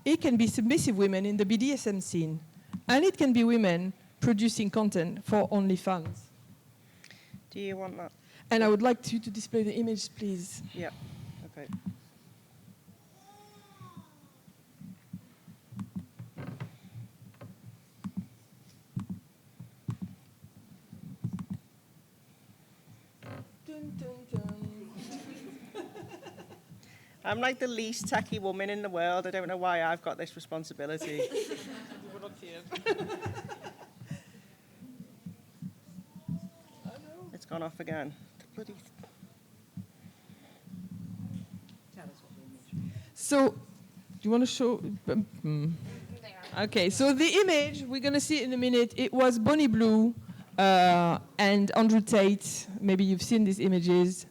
It can be submissive women in the BDSM scene. And it can be women producing content for OnlyFans. Do you want that? And I would like you to display the image, please. Yeah, okay. Dun, dun, dun. I'm like the least tacky woman in the world. I don't know why I've got this responsibility. It's gone off again. Bloody. So, do you want to show? Okay, so the image, we're going to see it in a minute. It was Bonnie Blue and Andrew Tate. Maybe you've seen these images.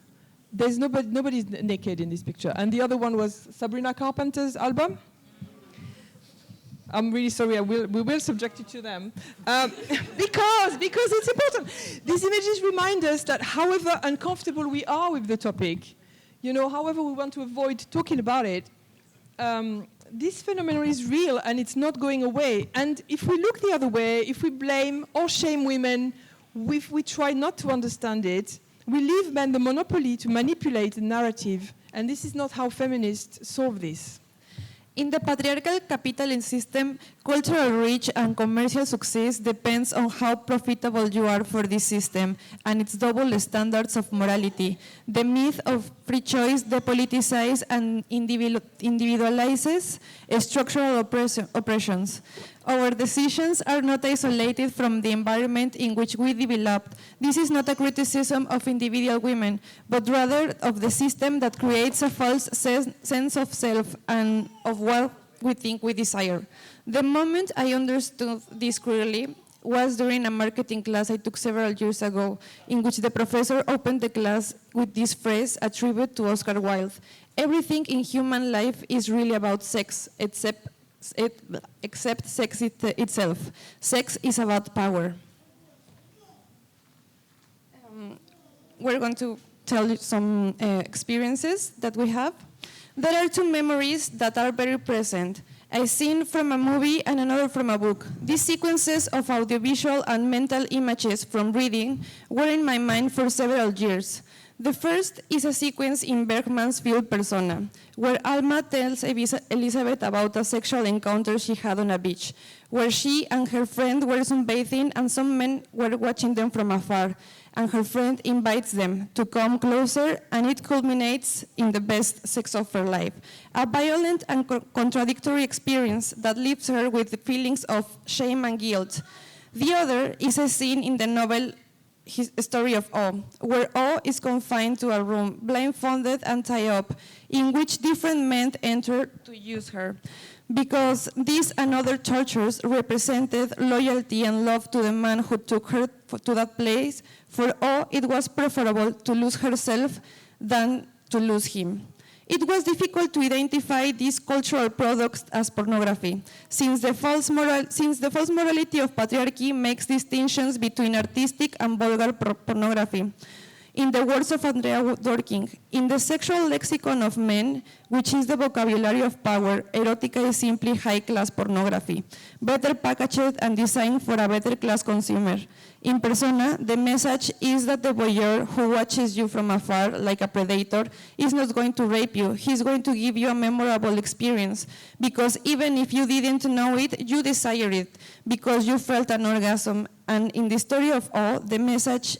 There's nobody's naked in this picture. And the other one was Sabrina Carpenter's album. I'm really sorry, we will subject you to them. Because it's important. These images remind us that however uncomfortable we are with the topic, however we want to avoid talking about it, this phenomenon is real and it's not going away. And if we look the other way, if we blame or shame women, if we try not to understand it, we leave men the monopoly to manipulate the narrative. And this is not how feminists solve this. In the patriarchal capitalist system, cultural reach and commercial success depends on how profitable you are for this system and its double standards of morality. The myth of free choice depoliticizes and individualizes structural oppressions. Our decisions are not isolated from the environment in which we developed. This is not a criticism of individual women, but rather of the system that creates a false sense of self and of what we think we desire. The moment I understood this clearly was during a marketing class I took several years ago, in which the professor opened the class with this phrase, a tribute to Oscar Wilde. Everything in human life is really about sex, except sex itself. Sex is about power. We're going to tell you some experiences that we have. There are two memories that are very present. A scene from a movie and another from a book. These sequences of audiovisual and mental images from reading were in my mind for several years. The first is a sequence in Bergman's film Persona, where Alma tells Elizabeth about a sexual encounter she had on a beach, where she and her friend were sunbathing and some men were watching them from afar. and her friend invites them to come closer, and it culminates in the best sex of her life. A violent and contradictory experience that leaves her with the feelings of shame and guilt. The other is a scene in the novel Story of O, where O is confined to a room, blindfolded and tied up, in which different men enter to use her. Because these and other tortures represented loyalty and love to the man who took her to that place, for O, it was preferable to lose herself than to lose him. It was difficult to identify these cultural products as pornography, since the false morality of patriarchy makes distinctions between artistic and vulgar pornography. In the words of Andrea Dworkin, in the sexual lexicon of men, which is the vocabulary of power, erotica is simply high-class pornography, better packaged and designed for a better class consumer. In persona, the message is that the voyeur who watches you from afar like a predator is not going to rape you. He's going to give you a memorable experience, because even if you didn't know it, you desire it, because you felt an orgasm. And in the story of O, the message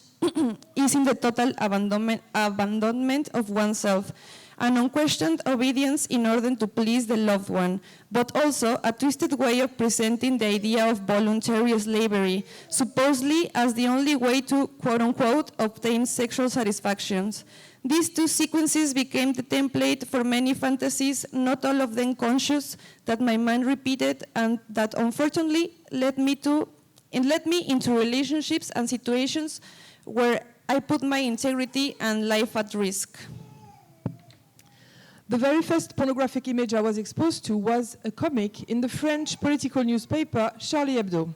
is in the total abandonment of oneself, an unquestioned obedience in order to please the loved one, but also a twisted way of presenting the idea of voluntary slavery, supposedly as the only way to, quote-unquote, obtain sexual satisfactions. These two sequences became the template for many fantasies, not all of them conscious, that my mind repeated and that unfortunately led me into relationships and situations where I put my integrity and life at risk. The very first pornographic image I was exposed to was a comic in the French political newspaper Charlie Hebdo.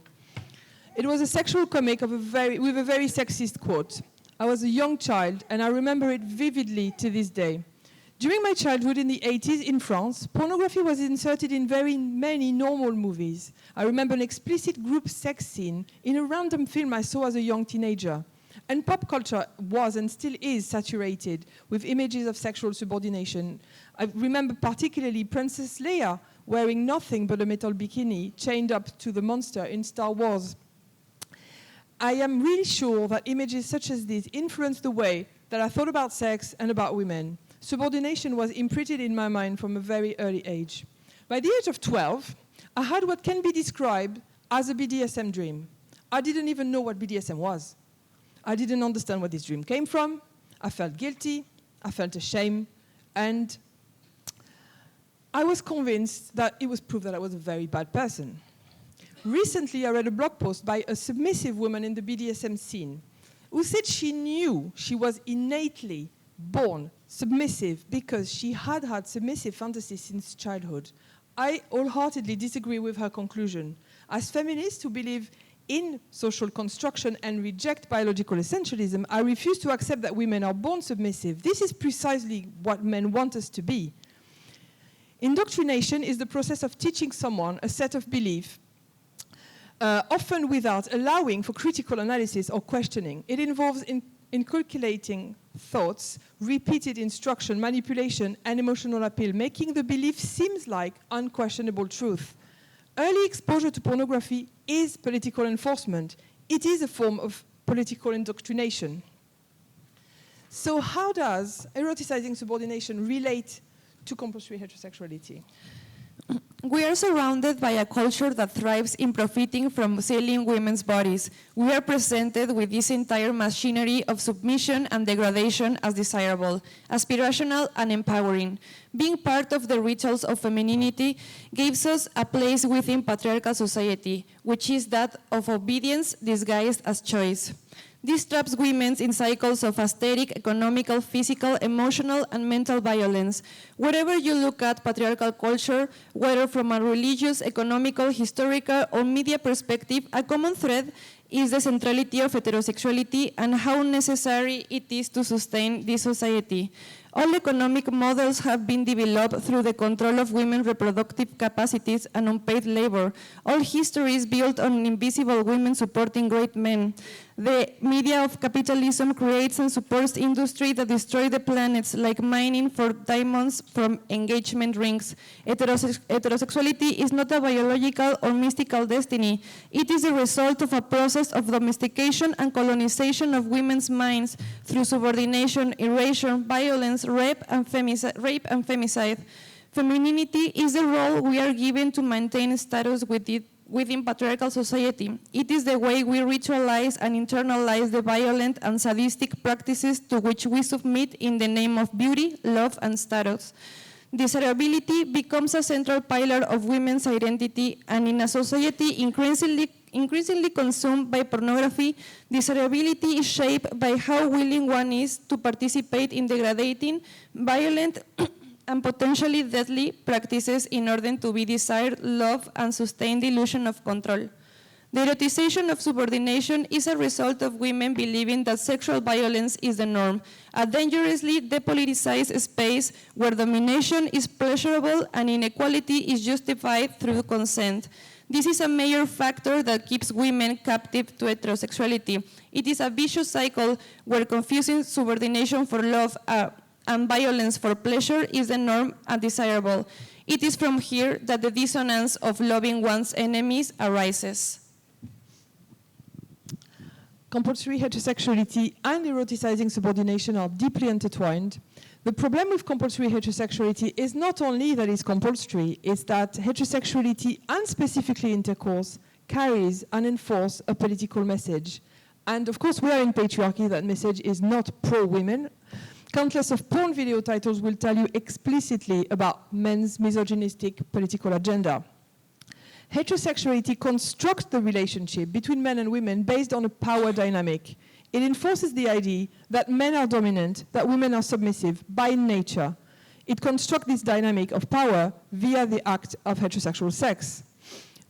It was a sexual comic with a very sexist quote. I was a young child, and I remember it vividly to this day. During my childhood in the 80s in France, pornography was inserted in very many normal movies. I remember an explicit group sex scene in a random film I saw as a young teenager. And pop culture was and still is saturated with images of sexual subordination. I remember particularly Princess Leia wearing nothing but a metal bikini chained up to the monster in Star Wars. I am really sure that images such as these influenced the way that I thought about sex and about women. Subordination was imprinted in my mind from a very early age. By the age of 12, I had what can be described as a BDSM dream. I didn't even know what BDSM was. I didn't understand where this dream came from. I felt guilty, I felt ashamed, and I was convinced that it was proof that I was a very bad person. Recently, I read a blog post by a submissive woman in the BDSM scene who said she knew she was innately born submissive because she had had submissive fantasies since childhood. I wholeheartedly disagree with her conclusion. As feminists who believe in social construction and reject biological essentialism, I refuse to accept that women are born submissive. This is precisely what men want us to be. Indoctrination is the process of teaching someone a set of beliefs, often without allowing for critical analysis or questioning. It involves inculcating thoughts, repeated instruction, manipulation, and emotional appeal, making the belief seem like unquestionable truth. Early exposure to pornography is political enforcement. It is a form of political indoctrination. So how does eroticizing subordination relate to compulsory heterosexuality? We are surrounded by a culture that thrives in profiting from selling women's bodies. We are presented with this entire machinery of submission and degradation as desirable, aspirational and empowering. Being part of the rituals of femininity gives us a place within patriarchal society, which is that of obedience disguised as choice. This traps women in cycles of aesthetic, economical, physical, emotional, and mental violence. Wherever you look at patriarchal culture, whether from a religious, economical, historical, or media perspective, a common thread is the centrality of heterosexuality and how necessary it is to sustain this society. All economic models have been developed through the control of women's reproductive capacities and unpaid labor. All history is built on invisible women supporting great men. The media of capitalism creates and supports industry that destroy the planets, like mining for diamonds from engagement rings. Heterosexuality is not a biological or mystical destiny. It is a result of a process of domestication and colonization of women's minds through subordination, erasure, violence, rape, and femicide. Femininity is the role we are given to maintain status within patriarchal society. It is the way we ritualize and internalize the violent and sadistic practices to which we submit in the name of beauty, love, and status. Desirability becomes a central pillar of women's identity, and in a society increasingly consumed by pornography, desirability is shaped by how willing one is to participate in degrading, violent, and potentially deadly practices in order to be desired, loved, and sustained the illusion of control. The erotization of subordination is a result of women believing that sexual violence is the norm, a dangerously depoliticized space where domination is pleasurable and inequality is justified through consent. This is a major factor that keeps women captive to heterosexuality. It is a vicious cycle where confusing subordination for love and violence for pleasure is the norm and desirable. It is from here that the dissonance of loving one's enemies arises. Compulsory heterosexuality and eroticizing subordination are deeply intertwined. The problem with compulsory heterosexuality is not only that it's compulsory, it's that heterosexuality and specifically intercourse carries and enforces a political message. And of course, we are in patriarchy. That message is not pro-women. Countless of porn video titles will tell you explicitly about men's misogynistic political agenda. Heterosexuality constructs the relationship between men and women based on a power dynamic. It enforces the idea that men are dominant, that women are submissive by nature. It constructs this dynamic of power via the act of heterosexual sex.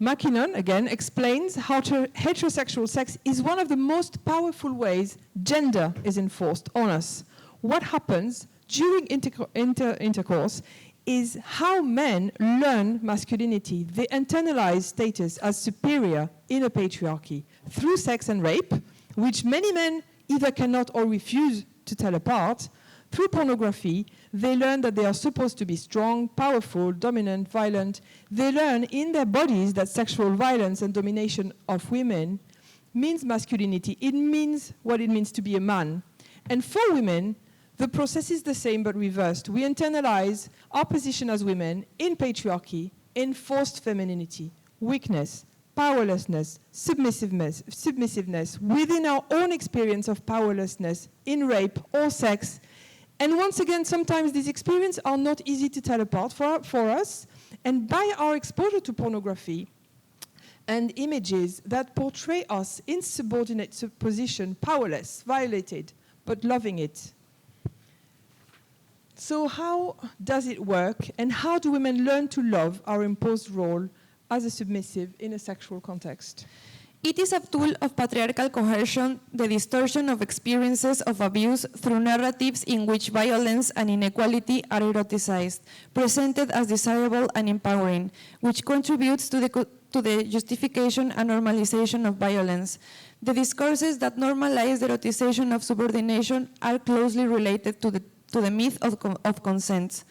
McKinnon, again, explains how heterosexual sex is one of the most powerful ways gender is enforced on us. What happens during intercourse is how men learn masculinity. They internalize status as superior in a patriarchy through sex and rape, which many men either cannot or refuse to tell apart. Through pornography, they learn that they are supposed to be strong, powerful, dominant, violent. They learn in their bodies that sexual violence and domination of women means masculinity. It means what it means to be a man. And for women, the process is the same but reversed. We internalize our position as women in patriarchy, enforced femininity, weakness, powerlessness, submissiveness within our own experience of powerlessness in rape or sex. And once again, sometimes these experiences are not easy to tell apart for us. And by our exposure to pornography and images that portray us in subordinate position, powerless, violated, but loving it. So how does it work, and how do women learn to love our imposed role as a submissive in a sexual context? It is a tool of patriarchal coercion, the distortion of experiences of abuse through narratives in which violence and inequality are eroticized, presented as desirable and empowering, which contributes to the justification and normalization of violence. The discourses that normalize the erotization of subordination are closely related to the myth of consent.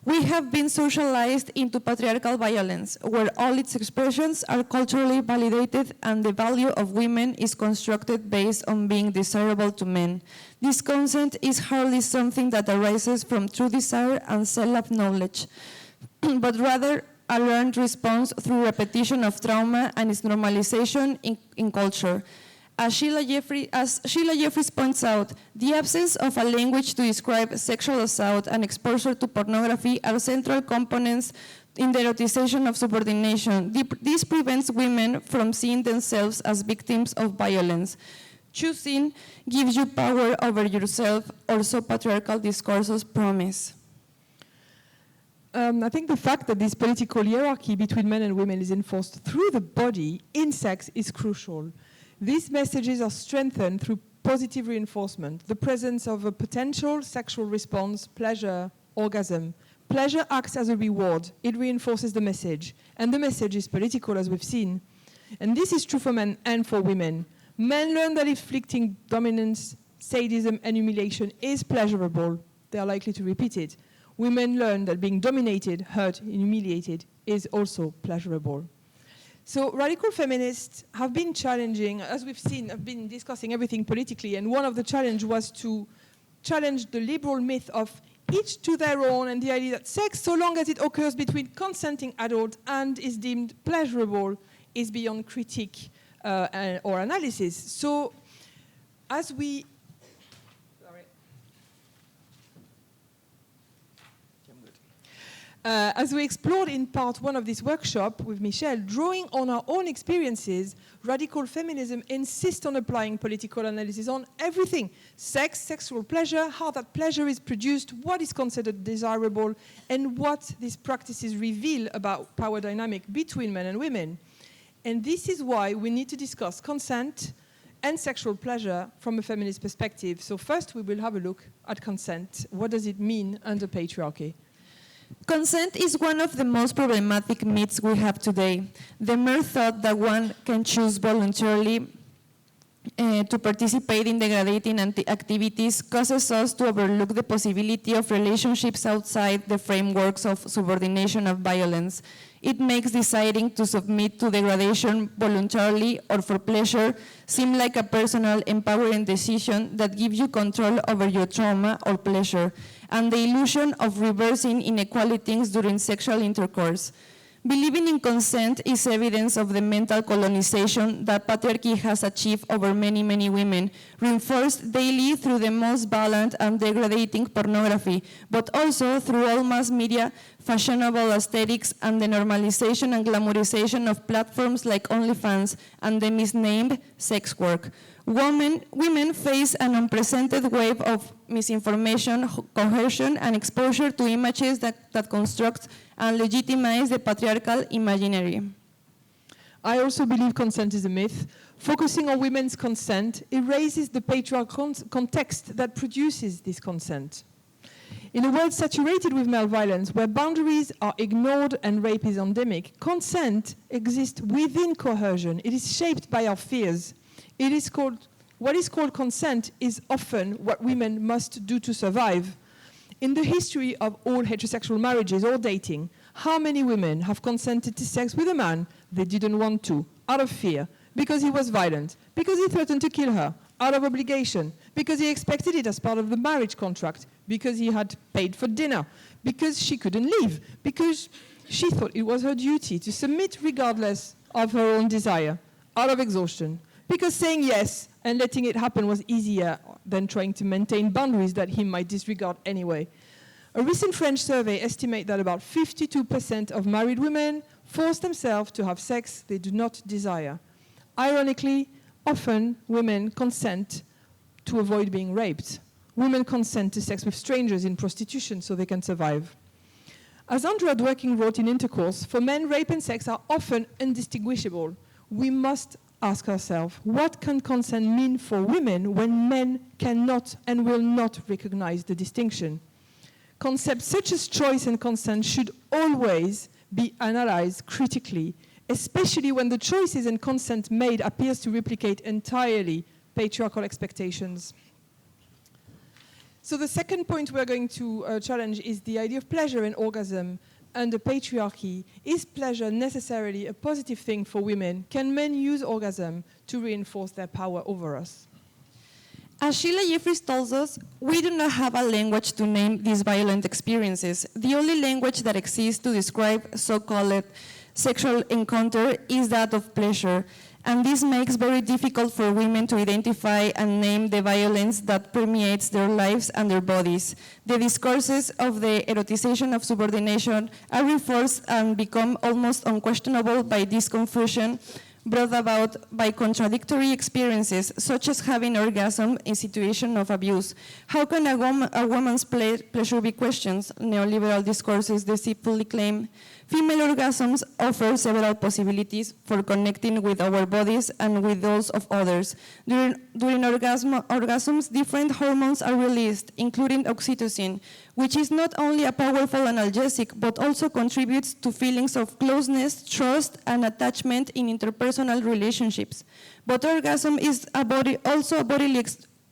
We have been socialized into patriarchal violence, where all its expressions are culturally validated and the value of women is constructed based on being desirable to men. This consent is hardly something that arises from true desire and self-knowledge, but rather a learned response through repetition of trauma and its normalization in culture. As Sheila Jeffries points out, the absence of a language to describe sexual assault and exposure to pornography are central components in the erotization of subordination. This prevents women from seeing themselves as victims of violence. Choosing gives you power over yourself, or so patriarchal discourses promise. I think the fact that this political hierarchy between men and women is enforced through the body in sex is crucial. These messages are strengthened through positive reinforcement, the presence of a potential sexual response, pleasure, orgasm. Pleasure acts as a reward. It reinforces the message. And the message is political, as we've seen. And this is true for men and for women. Men learn that inflicting dominance, sadism, and humiliation is pleasurable. They are likely to repeat it. Women learn that being dominated, hurt, and humiliated is also pleasurable. So radical feminists have been challenging, as we've seen, have been discussing everything politically, and one of the challenges was to challenge the liberal myth of each to their own, and the idea that sex, so long as it occurs between consenting adults and is deemed pleasurable, is beyond critique or analysis. So as we explored in part one of this workshop with Michelle, drawing on our own experiences, radical feminism insists on applying political analysis on everything: sex, sexual pleasure, how that pleasure is produced, what is considered desirable, and what these practices reveal about power dynamic between men and women. And this is why we need to discuss consent and sexual pleasure from a feminist perspective. So first we will have a look at consent. What does it mean under patriarchy? Consent is one of the most problematic myths we have today. The mere thought that one can choose voluntarily to participate in degrading activities causes us to overlook the possibility of relationships outside the frameworks of subordination and violence. It makes deciding to submit to degradation voluntarily or for pleasure seem like a personal, empowering decision that gives you control over your trauma or pleasure, and the illusion of reversing inequalities during sexual intercourse. Believing in consent is evidence of the mental colonization that patriarchy has achieved over many, many women, reinforced daily through the most violent and degrading pornography, but also through all mass media, fashionable aesthetics, and the normalization and glamorization of platforms like OnlyFans and the misnamed sex work. Women face an unprecedented wave of misinformation, coercion, and exposure to images that construct and legitimize the patriarchal imaginary. I also believe consent is a myth. Focusing on women's consent erases the patriarchal context that produces this consent. In a world saturated with male violence, where boundaries are ignored and rape is endemic, consent exists within coercion. It is shaped by our fears. What is called consent is often what women must do to survive. In the history of all heterosexual marriages or dating, how many women have consented to sex with a man they didn't want to, out of fear, because he was violent, because he threatened to kill her, out of obligation, because he expected it as part of the marriage contract, because he had paid for dinner, because she couldn't leave, because she thought it was her duty to submit regardless of her own desire, out of exhaustion, because saying yes and letting it happen was easier than trying to maintain boundaries that he might disregard anyway. A recent French survey estimates that about 52% of married women force themselves to have sex they do not desire. Ironically, often women consent to avoid being raped. Women consent to sex with strangers in prostitution so they can survive. As Andrea Dworkin wrote in Intercourse, for men, rape and sex are often indistinguishable. We must ask ourselves, what can consent mean for women when men cannot and will not recognize the distinction? Concepts such as choice and consent should always be analyzed critically, especially when the choices and consent made appears to replicate entirely patriarchal expectations. So the second point we're going to challenge is the idea of pleasure and orgasm. Under patriarchy, is pleasure necessarily a positive thing for women? Can men use orgasm to reinforce their power over us? As Sheila Jeffries tells us, we do not have a language to name these violent experiences. The only language that exists to describe so-called sexual encounter is that of pleasure. And this makes very difficult for women to identify and name the violence that permeates their lives and their bodies. The discourses of the erotization of subordination are reinforced and become almost unquestionable by this confusion brought about by contradictory experiences, such as having orgasm in situation of abuse. How can a woman's pleasure be questioned? Neoliberal discourses deceitfully claim Female orgasms offer several possibilities for connecting with our bodies and with those of others. During orgasms, different hormones are released, including oxytocin, which is not only a powerful analgesic, but also contributes to feelings of closeness, trust, and attachment in interpersonal relationships. But orgasm is also a bodily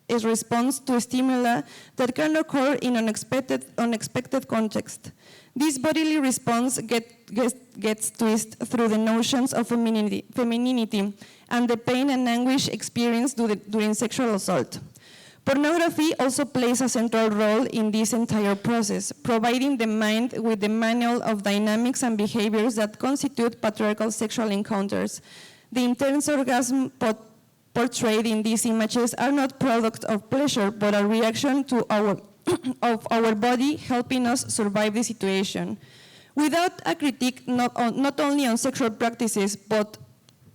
response to stimuli that can occur in unexpected context. This bodily response gets twisted through the notions of femininity and the pain and anguish experienced during sexual assault. Pornography also plays a central role in this entire process, providing the mind with the manual of dynamics and behaviors that constitute patriarchal sexual encounters. The intense orgasm portrayed in these images are not product of pleasure, but a reaction to of our body helping us survive the situation. Without a critique not only on sexual practices, but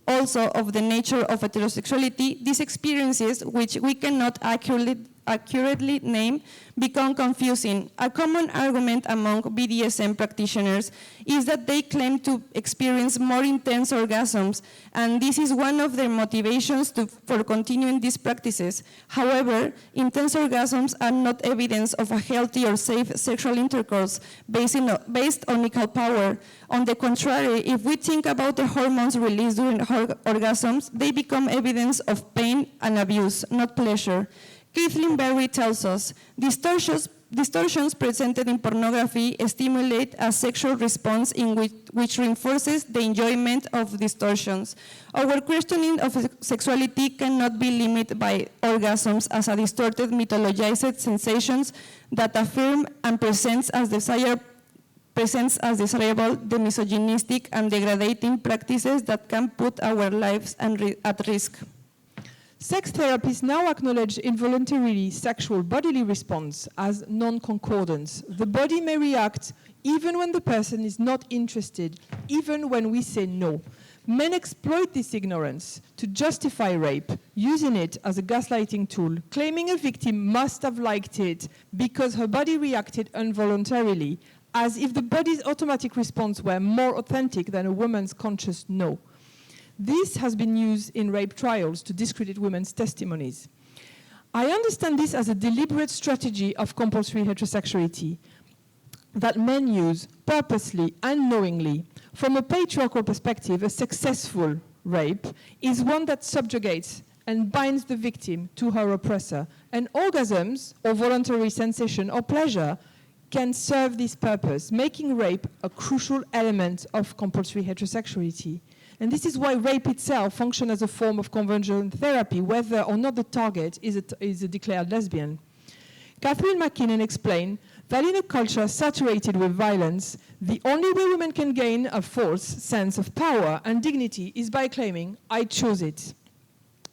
also of the nature of heterosexuality, these experiences, which we cannot accurately name, become confusing. A common argument among BDSM practitioners is that they claim to experience more intense orgasms, and this is one of their motivations for continuing these practices. However, intense orgasms are not evidence of a healthy or safe sexual intercourse based on equal power. On the contrary, if we think about the hormones released during orgasms, they become evidence of pain and abuse, not pleasure. Kathleen Berry tells us, distortions presented in pornography stimulate a sexual response which reinforces the enjoyment of distortions. Our questioning of sexuality cannot be limited by orgasms as a distorted, mythologized sensations that affirm and presents as desirable the misogynistic and degrading practices that can put our lives at risk. Sex therapists now acknowledge involuntarily sexual bodily response as non-concordance. The body may react even when the person is not interested, even when we say no. Men exploit this ignorance to justify rape, using it as a gaslighting tool, claiming a victim must have liked it because her body reacted involuntarily, as if the body's automatic response were more authentic than a woman's conscious no. This has been used in rape trials to discredit women's testimonies. I understand this as a deliberate strategy of compulsory heterosexuality that men use purposely and knowingly. From a patriarchal perspective, a successful rape is one that subjugates and binds the victim to her oppressor. And orgasms, or voluntary sensation or pleasure, can serve this purpose, making rape a crucial element of compulsory heterosexuality. And this is why rape itself functions as a form of conversion therapy, whether or not the target is a declared lesbian. Catherine McKinnon explained that in a culture saturated with violence, the only way women can gain a false sense of power and dignity is by claiming, I chose it.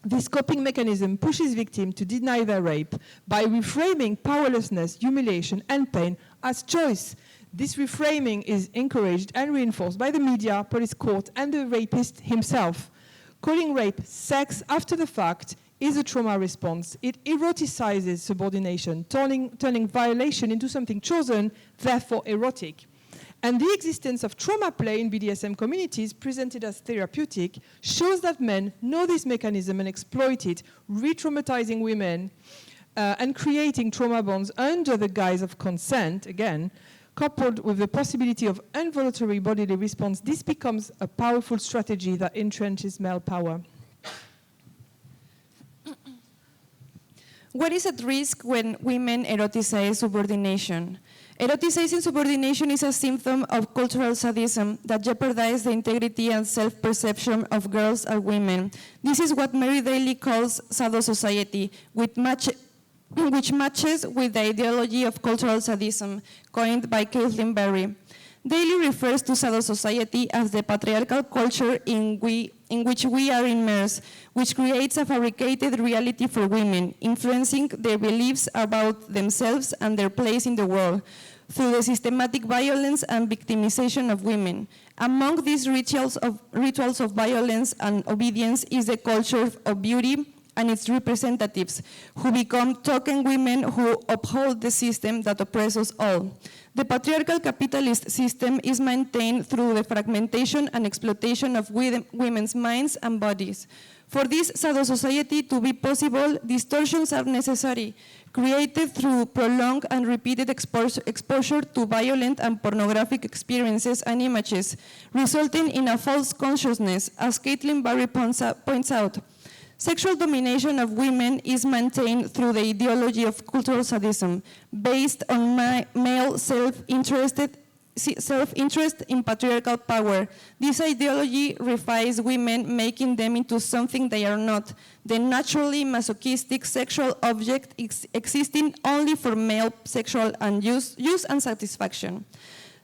This coping mechanism pushes victims to deny their rape by reframing powerlessness, humiliation, and pain as choice. This reframing is encouraged and reinforced by the media, police court, and the rapist himself. Calling rape sex after the fact is a trauma response. It eroticizes subordination, turning violation into something chosen, therefore erotic. And the existence of trauma play in BDSM communities, presented as therapeutic, shows that men know this mechanism and exploit it, re-traumatizing women and creating trauma bonds under the guise of consent, again, coupled with the possibility of involuntary bodily response. This becomes a powerful strategy that entrenches male power. What is at risk when women eroticize subordination? Eroticizing subordination is a symptom of cultural sadism that jeopardizes the integrity and self-perception of girls and women. This is what Mary Daly calls sado-society, which matches with the ideology of cultural sadism coined by Kathleen Berry. Daly refers to sado-society as the patriarchal culture in which we are immersed, which creates a fabricated reality for women, influencing their beliefs about themselves and their place in the world through the systematic violence and victimization of women. Among these rituals of violence and obedience is the culture of beauty and its representatives, who become token women who uphold the system that oppresses all. The patriarchal capitalist system is maintained through the fragmentation and exploitation of women's minds and bodies. For this pseudo society to be possible, distortions are necessary, created through prolonged and repeated exposure to violent and pornographic experiences and images, resulting in a false consciousness, as Caitlin Barry points out. Sexual domination of women is maintained through the ideology of cultural sadism, based on male self-interest in patriarchal power. This ideology reifies women, making them into something they are not, the naturally masochistic sexual object existing only for male sexual and use and satisfaction.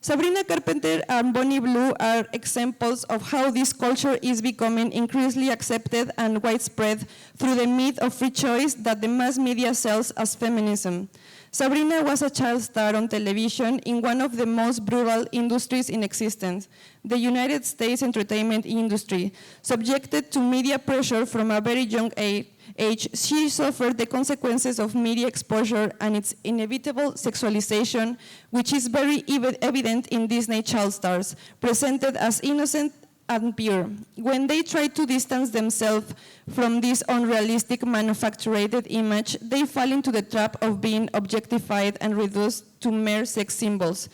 Sabrina Carpenter and Bonnie Blue are examples of how this culture is becoming increasingly accepted and widespread through the myth of free choice that the mass media sells as feminism. Sabrina was a child star on television in one of the most brutal industries in existence, the United States entertainment industry. Subjected to media pressure from a very young age, she suffered the consequences of media exposure and its inevitable sexualization, which is very evident in Disney child stars, presented as innocent and pure. When they try to distance themselves from this unrealistic manufactured image, they fall into the trap of being objectified and reduced to mere sex symbols.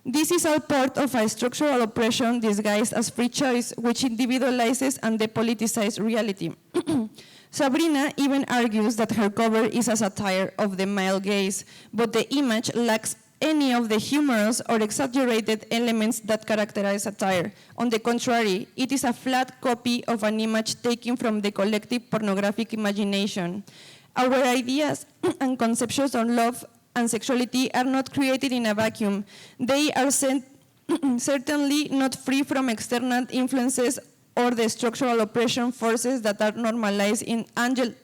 This is all part of a structural oppression disguised as free choice, which individualizes and depoliticizes reality. Sabrina even argues that her cover is a satire of the male gaze, but the image lacks any of the humorous or exaggerated elements that characterize satire. On the contrary, it is a flat copy of an image taken from the collective pornographic imagination. Our ideas and conceptions on love and sexuality are not created in a vacuum. They are certainly not free from external influences or the structural oppression forces that are normalized and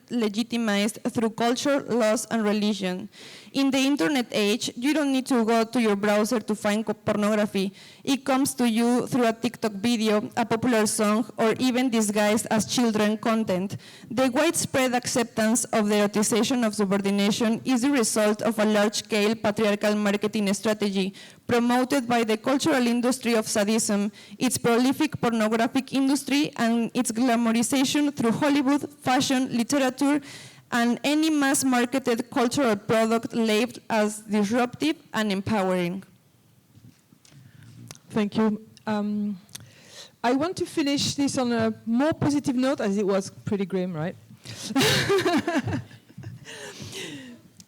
legitimized through culture, laws, and religion. In the internet age, you don't need to go to your browser to find pornography. It comes to you through a TikTok video, a popular song, or even disguised as children content. The widespread acceptance of the erotization of subordination is the result of a large-scale patriarchal marketing strategy promoted by the cultural industry of sadism, its prolific pornographic industry, and its glamorization through Hollywood, fashion, literature, and any mass-marketed cultural product labeled as disruptive and empowering. Thank you. I want to finish this on a more positive note, as it was pretty grim, right?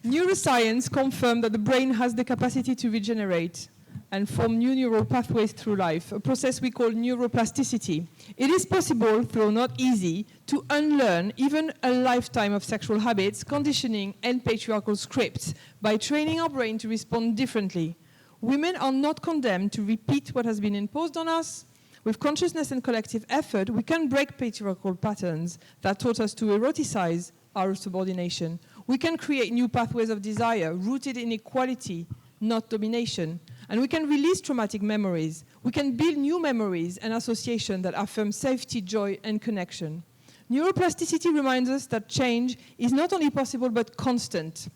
Neuroscience confirmed that the brain has the capacity to regenerate and form new neural pathways through life, a process we call neuroplasticity. It is possible, though not easy, to unlearn even a lifetime of sexual habits, conditioning, and patriarchal scripts by training our brain to respond differently. Women are not condemned to repeat what has been imposed on us. With consciousness and collective effort, we can break patriarchal patterns that taught us to eroticize our subordination. We can create new pathways of desire rooted in equality, not domination. And we can release traumatic memories. We can build new memories and associations that affirm safety, joy, and connection. Neuroplasticity reminds us that change is not only possible but constant.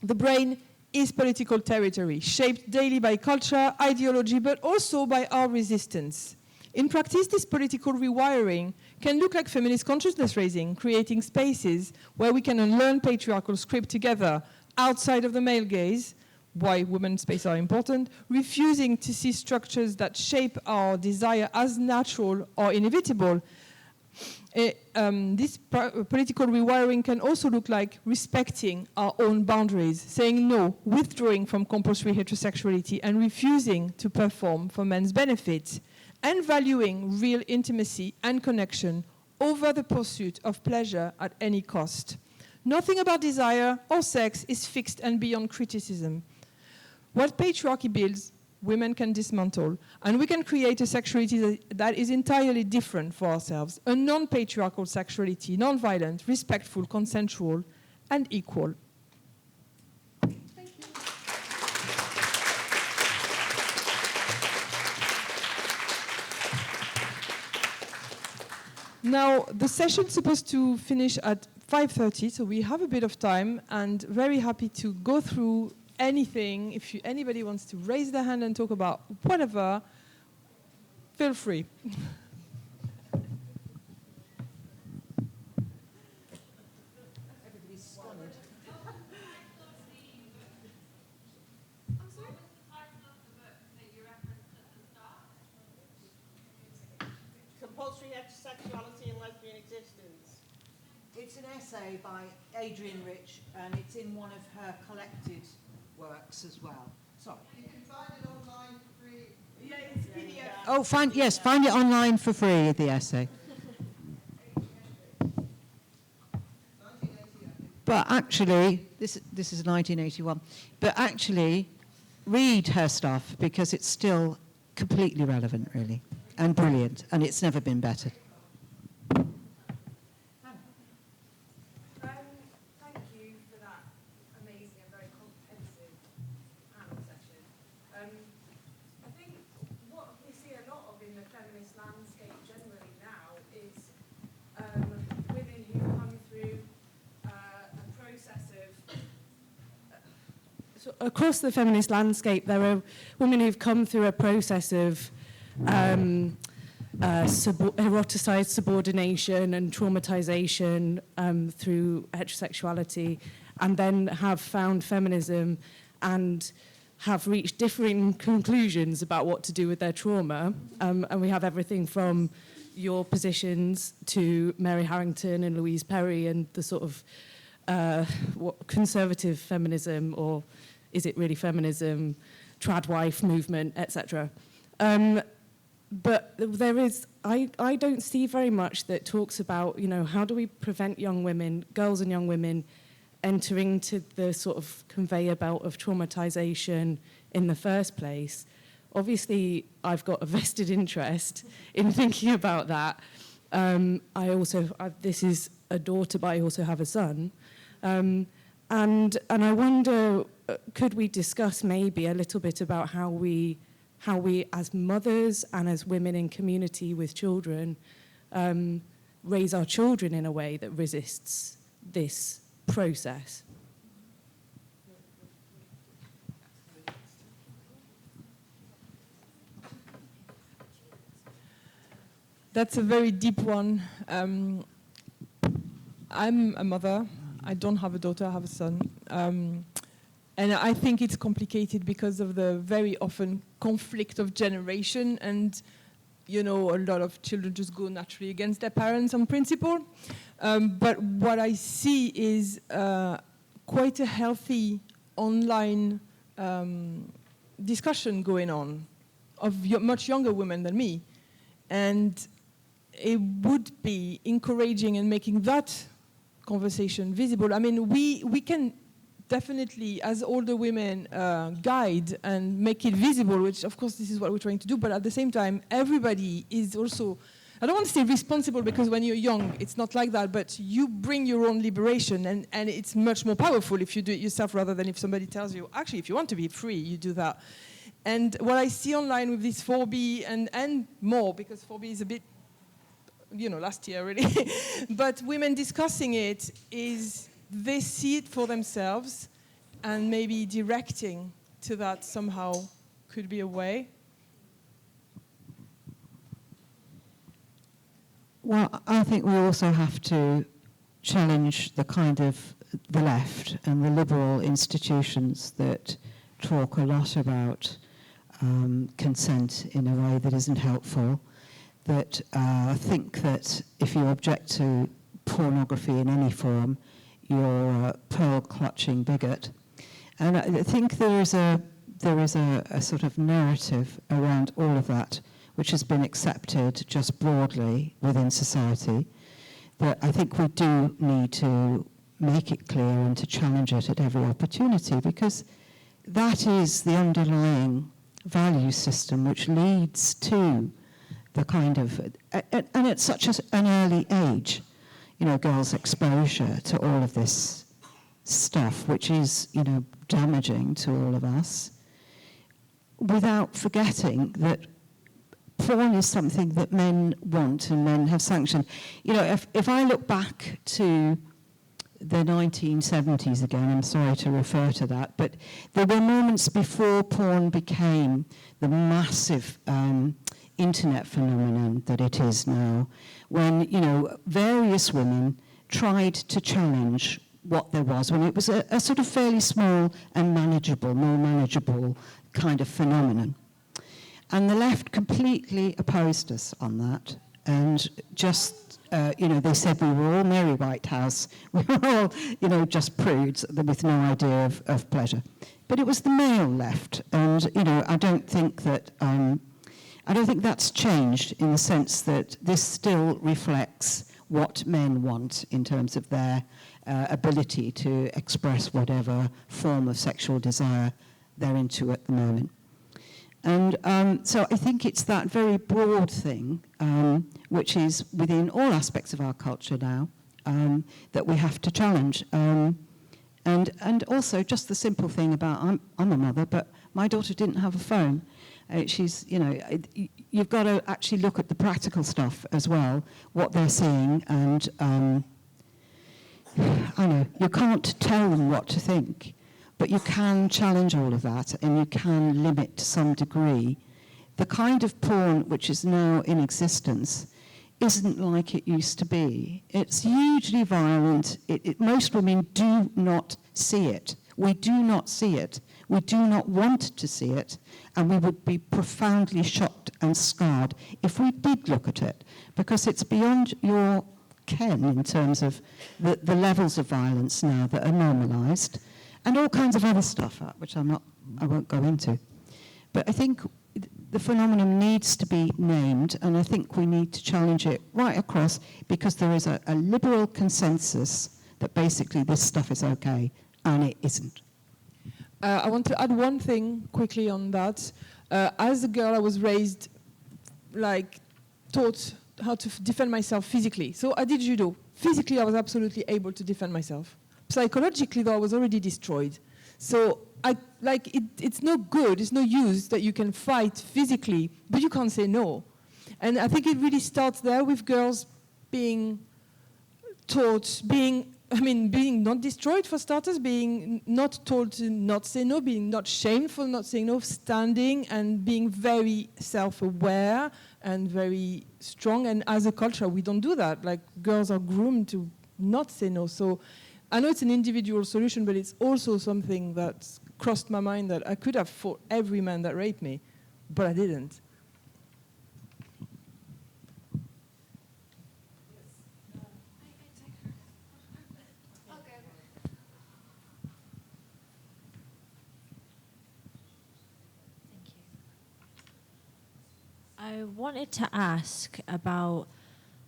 The brain is political territory, shaped daily by culture, ideology, but also by our resistance. In practice, this political rewiring can look like feminist consciousness raising, creating spaces where we can unlearn patriarchal script together, outside of the male gaze, why women's spaces are important, refusing to see structures that shape our desire as natural or inevitable. This political rewiring can also look like respecting our own boundaries, saying no, withdrawing from compulsory heterosexuality and refusing to perform for men's benefit, and valuing real intimacy and connection over the pursuit of pleasure at any cost. Nothing about desire or sex is fixed and beyond criticism. What patriarchy builds, women can dismantle, and we can create a sexuality that is entirely different for ourselves, a non-patriarchal sexuality, non-violent, respectful, consensual, and equal. Thank you. Now, the session's supposed to finish at 5:30, so we have a bit of time, and very happy to go through anything. If anybody wants to raise their hand and talk about whatever, feel free. Compulsory Heterosexuality and Lesbian Existence. It's an essay by Adrian Rich, and it's in one of her collected works as well. Sorry. You can find it online for free. Yeah, it's PDF. Oh, find it online for free, the essay. But actually, this is 1981. But actually, read her stuff because it's still completely relevant, really, and brilliant, and it's never been better. Thank you for that amazing and very comprehensive panel session. I think what we see a lot of in the feminist landscape generally now is women who come through a process of... So across the feminist landscape, there are women who've come through a process of eroticized subordination and traumatization through heterosexuality, and then have found feminism and have reached differing conclusions about what to do with their trauma. And we have everything from your positions to Mary Harrington and Louise Perry and the sort of what conservative feminism, or is it really feminism, trad wife movement, etc. But there is, I don't see very much that talks about, you know, how do we prevent young women, girls and young women, entering to the sort of conveyor belt of traumatization in the first place. Obviously, I've got a vested interest in thinking about that. This is a daughter, but I also have a son. And I wonder, could we discuss maybe a little bit about how we as mothers and as women in community with children raise our children in a way that resists this process? That's a very deep one. I'm a mother. I don't have a daughter, I have a son. And I think it's complicated because of the very often conflict of generation, and you know, a lot of children just go naturally against their parents on principle. But what I see is quite a healthy online discussion going on of much younger women than me. And it would be encouraging and making that conversation visible. I mean, we can definitely, as older women, guide and make it visible, which of course this is what we're trying to do, but at the same time, everybody is also, I don't want to say responsible, because when you're young, it's not like that, but you bring your own liberation, and it's much more powerful if you do it yourself rather than if somebody tells you, actually, if you want to be free, you do that. And what I see online with this 4B and more, because 4B is a bit, you know, last year really, but women discussing it is they see it for themselves, and maybe directing to that somehow could be a way. Well, I think we also have to challenge the kind of the left and the liberal institutions that talk a lot about consent in a way that isn't helpful, that think that if you object to pornography in any form, you're a pearl-clutching bigot. And I think there is a sort of narrative around all of that, which has been accepted just broadly within society, that I think we do need to make it clear and to challenge it at every opportunity, because that is the underlying value system which leads to the kind of, and at such an early age, you know, girls' exposure to all of this stuff, which is, you know, damaging to all of us, without forgetting that porn is something that men want and men have sanctioned. You know, if I look back to the 1970s again, I'm sorry to refer to that, but there were moments before porn became the massive internet phenomenon that it is now, when, you know, various women tried to challenge what there was, when it was a sort of fairly small and manageable, more manageable kind of phenomenon. And the left completely opposed us on that, and just, you know, they said we were all Mary Whitehouse, we were all, you know, just prudes with no idea of pleasure. But it was the male left, and, you know, I don't think that's changed in the sense that this still reflects what men want in terms of their ability to express whatever form of sexual desire they're into at the moment. And so I think it's that very broad thing, which is within all aspects of our culture now, that we have to challenge. And also just the simple thing about, I'm a mother, but my daughter didn't have a phone. She's, you know, you've got to actually look at the practical stuff as well, what they're seeing, and I know, you can't tell them what to think. But you can challenge all of that, and you can limit to some degree. The kind of porn which is now in existence isn't like it used to be. It's hugely violent. Most women do not see it. We do not see it. We do not want to see it, and we would be profoundly shocked and scarred if we did look at it, because it's beyond your ken in terms of the levels of violence now that are normalised. And all kinds of other stuff, which I won't go into. But I think the phenomenon needs to be named, and I think we need to challenge it right across, because there is a liberal consensus that basically this stuff is okay, and it isn't. I want to add one thing quickly on that. As a girl, I was raised, taught how to defend myself physically. So I did judo. Physically, I was absolutely able to defend myself. Psychologically, though, I was already destroyed. So it's no good, it's no use that you can fight physically, but you can't say no. And I think it really starts there with girls being taught, being not destroyed for starters, being not told to not say no, being not shamed for not saying no, standing and being very self-aware and very strong. And as a culture, we don't do that. Like, girls are groomed to not say no. So I know it's an individual solution, but it's also something that crossed my mind, that I could have fought every man that raped me, but I didn't. I wanted to ask about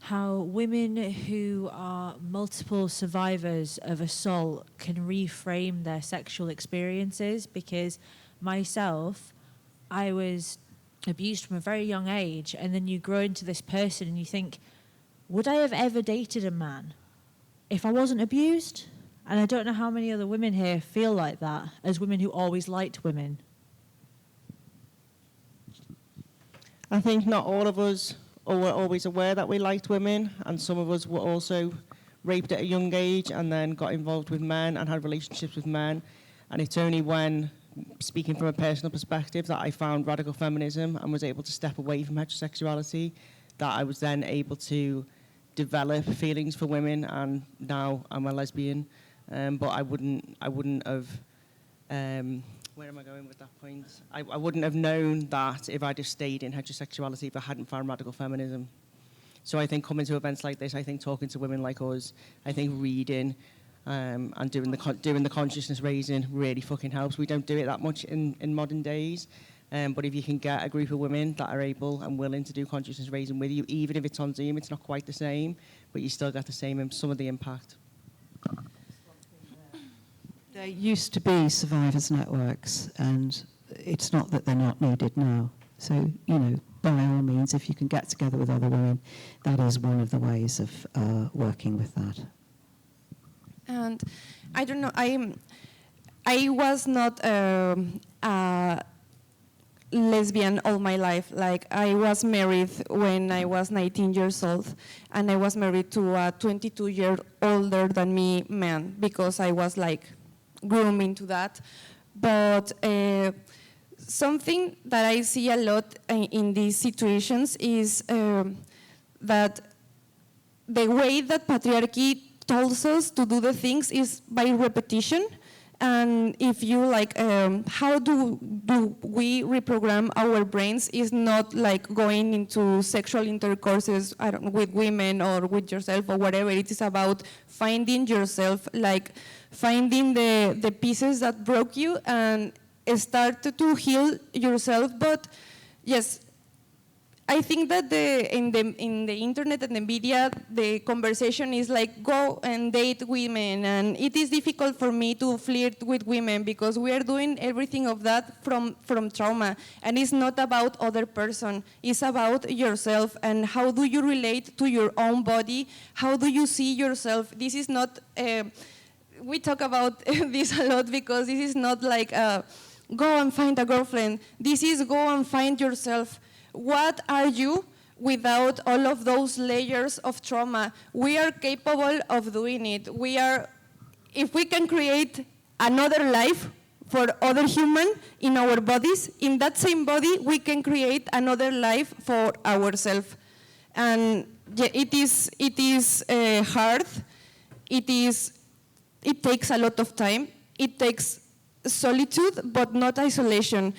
how women who are multiple survivors of assault can reframe their sexual experiences, because myself, I was abused from a very young age, and then you grow into this person and you think, would I have ever dated a man if I wasn't abused? And I don't know how many other women here feel like that, as women who always liked women. I think not all of us were always aware that we liked women, and some of us were also raped at a young age and then got involved with men and had relationships with men. And it's only when, speaking from a personal perspective, that I found radical feminism and was able to step away from heterosexuality, that I was then able to develop feelings for women, and now I'm a lesbian. But I wouldn't have... where am I going with that point? I wouldn't have known that if I just stayed in heterosexuality if I hadn't found radical feminism. So I think coming to events like this, I think talking to women like us, I think reading and doing the consciousness raising really fucking helps. We don't do it that much in modern days, but if you can get a group of women that are able and willing to do consciousness raising with you, even if it's on Zoom, it's not quite the same, but you still get the same, some of the impact. There used to be survivors' networks, and it's not that they're not needed now. So, you know, by all means, if you can get together with other women, that is one of the ways of working with that. And I don't know, I was not lesbian all my life. Like, I was married when I was 19 years old, and I was married to a 22-year older than me man, because I was like groomed into that. But something that I see a lot in these situations is that the way that patriarchy tells us to do the things is by repetition. And if you like, how do we reprogram our brains is not like going into sexual intercourses, I don't know, with women or with yourself or whatever. It is about finding yourself, like finding the pieces that broke you and start to heal yourself. But yes, I think that in the internet and the media, the conversation is like, go and date women, and it is difficult for me to flirt with women because we are doing everything of that from trauma, and it's not about other person, it's about yourself and how do you relate to your own body, how do you see yourself. This is not, we talk about this a lot because this is not like go and find a girlfriend, this is go and find yourself. What are you without all of those layers of trauma? We are capable of doing it. If we can create another life for other human in our bodies, in that same body, we can create another life for ourselves. And yeah, it is hard. It takes a lot of time. It takes solitude, but not isolation.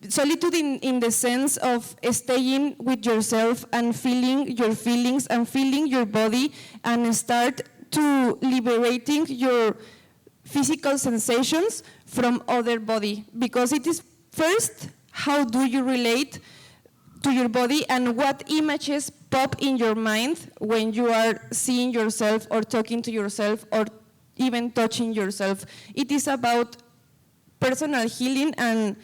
Solitude in the sense of staying with yourself and feeling your feelings and feeling your body and start to liberating your physical sensations from other body. Because it is first, how do you relate to your body and what images pop in your mind when you are seeing yourself or talking to yourself or even touching yourself. It is about personal healing and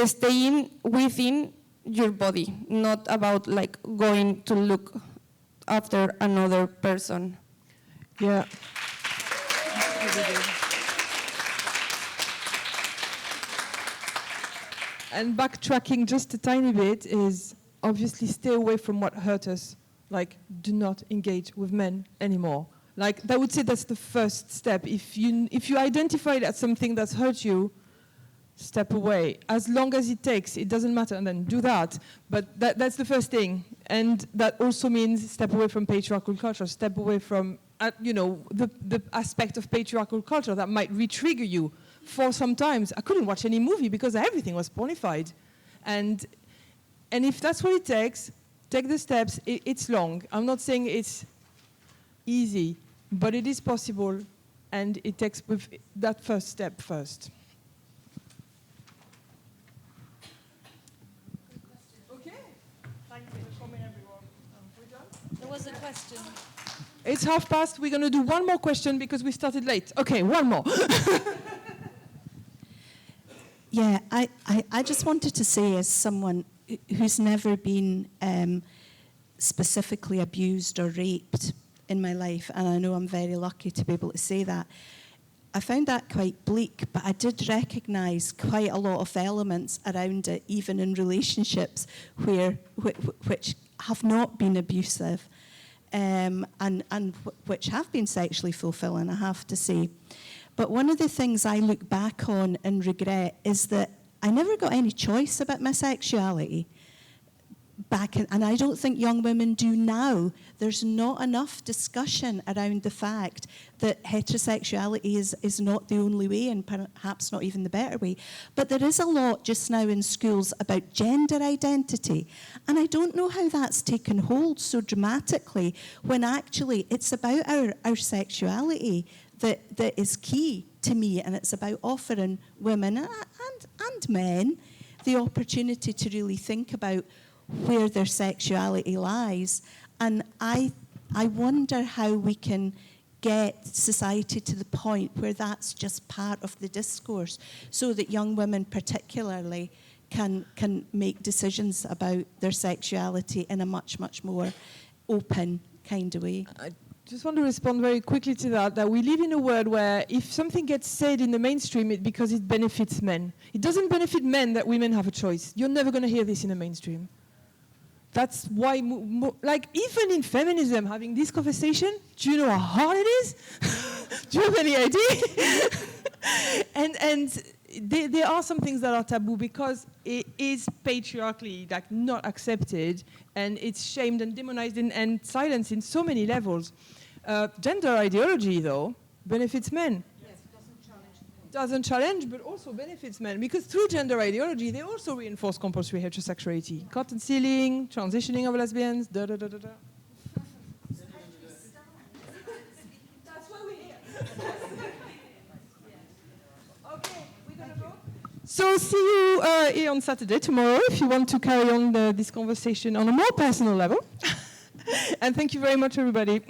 staying within your body, not about like going to look after another person. Yeah. And backtracking just a tiny bit is obviously stay away from what hurt us. Like, do not engage with men anymore. Like, I would say that's the first step. If you identify that something that's hurt you, step away. As long as it takes, it doesn't matter, and then do that. But that's the first thing. And that also means step away from patriarchal culture, step away from, the aspect of patriarchal culture that might re-trigger you. For sometimes, I couldn't watch any movie because everything was pornified. And if that's what it takes, take the steps. It's long. I'm not saying it's easy, but it is possible, and it takes with that first step first. There was a question. It's past. We're going to do one more question because we started late. Okay, one more. Yeah, I just wanted to say, as someone who's never been specifically abused or raped in my life, and I know I'm very lucky to be able to say that, I found that quite bleak, but I did recognise quite a lot of elements around it, even in relationships which have not been abusive and which have been sexually fulfilling, I have to say. But one of the things I look back on and regret is that I never got any choice about my sexuality and I don't think young women do now. There's not enough discussion around the fact that heterosexuality is not the only way, and perhaps not even the better way. But there is a lot just now in schools about gender identity. And I don't know how that's taken hold so dramatically when actually it's about our sexuality that is key to me, and it's about offering women and men the opportunity to really think about where their sexuality lies. And I wonder how we can get society to the point where that's just part of the discourse, so that young women particularly can make decisions about their sexuality in a much, much more open kind of way. just want to respond very quickly to that we live in a world where if something gets said in the mainstream, it's because it benefits men. It doesn't benefit men that women have a choice. You're never going to hear this in the mainstream. That's why, like, even in feminism, having this conversation, do you know how hard it is? Do you have any idea? and there are some things that are taboo because it is patriarchally, like, not accepted, and it's shamed and demonized and silenced in so many levels. Gender ideology, though, benefits men. Doesn't challenge, but also benefits men. Because through gender ideology, they also reinforce compulsory heterosexuality. Cotton sealing, transitioning of lesbians, da-da-da-da-da. That's why we're here. Okay, we're going to go. So see you here on Saturday, tomorrow, if you want to carry on this conversation on a more personal level. And thank you very much, everybody.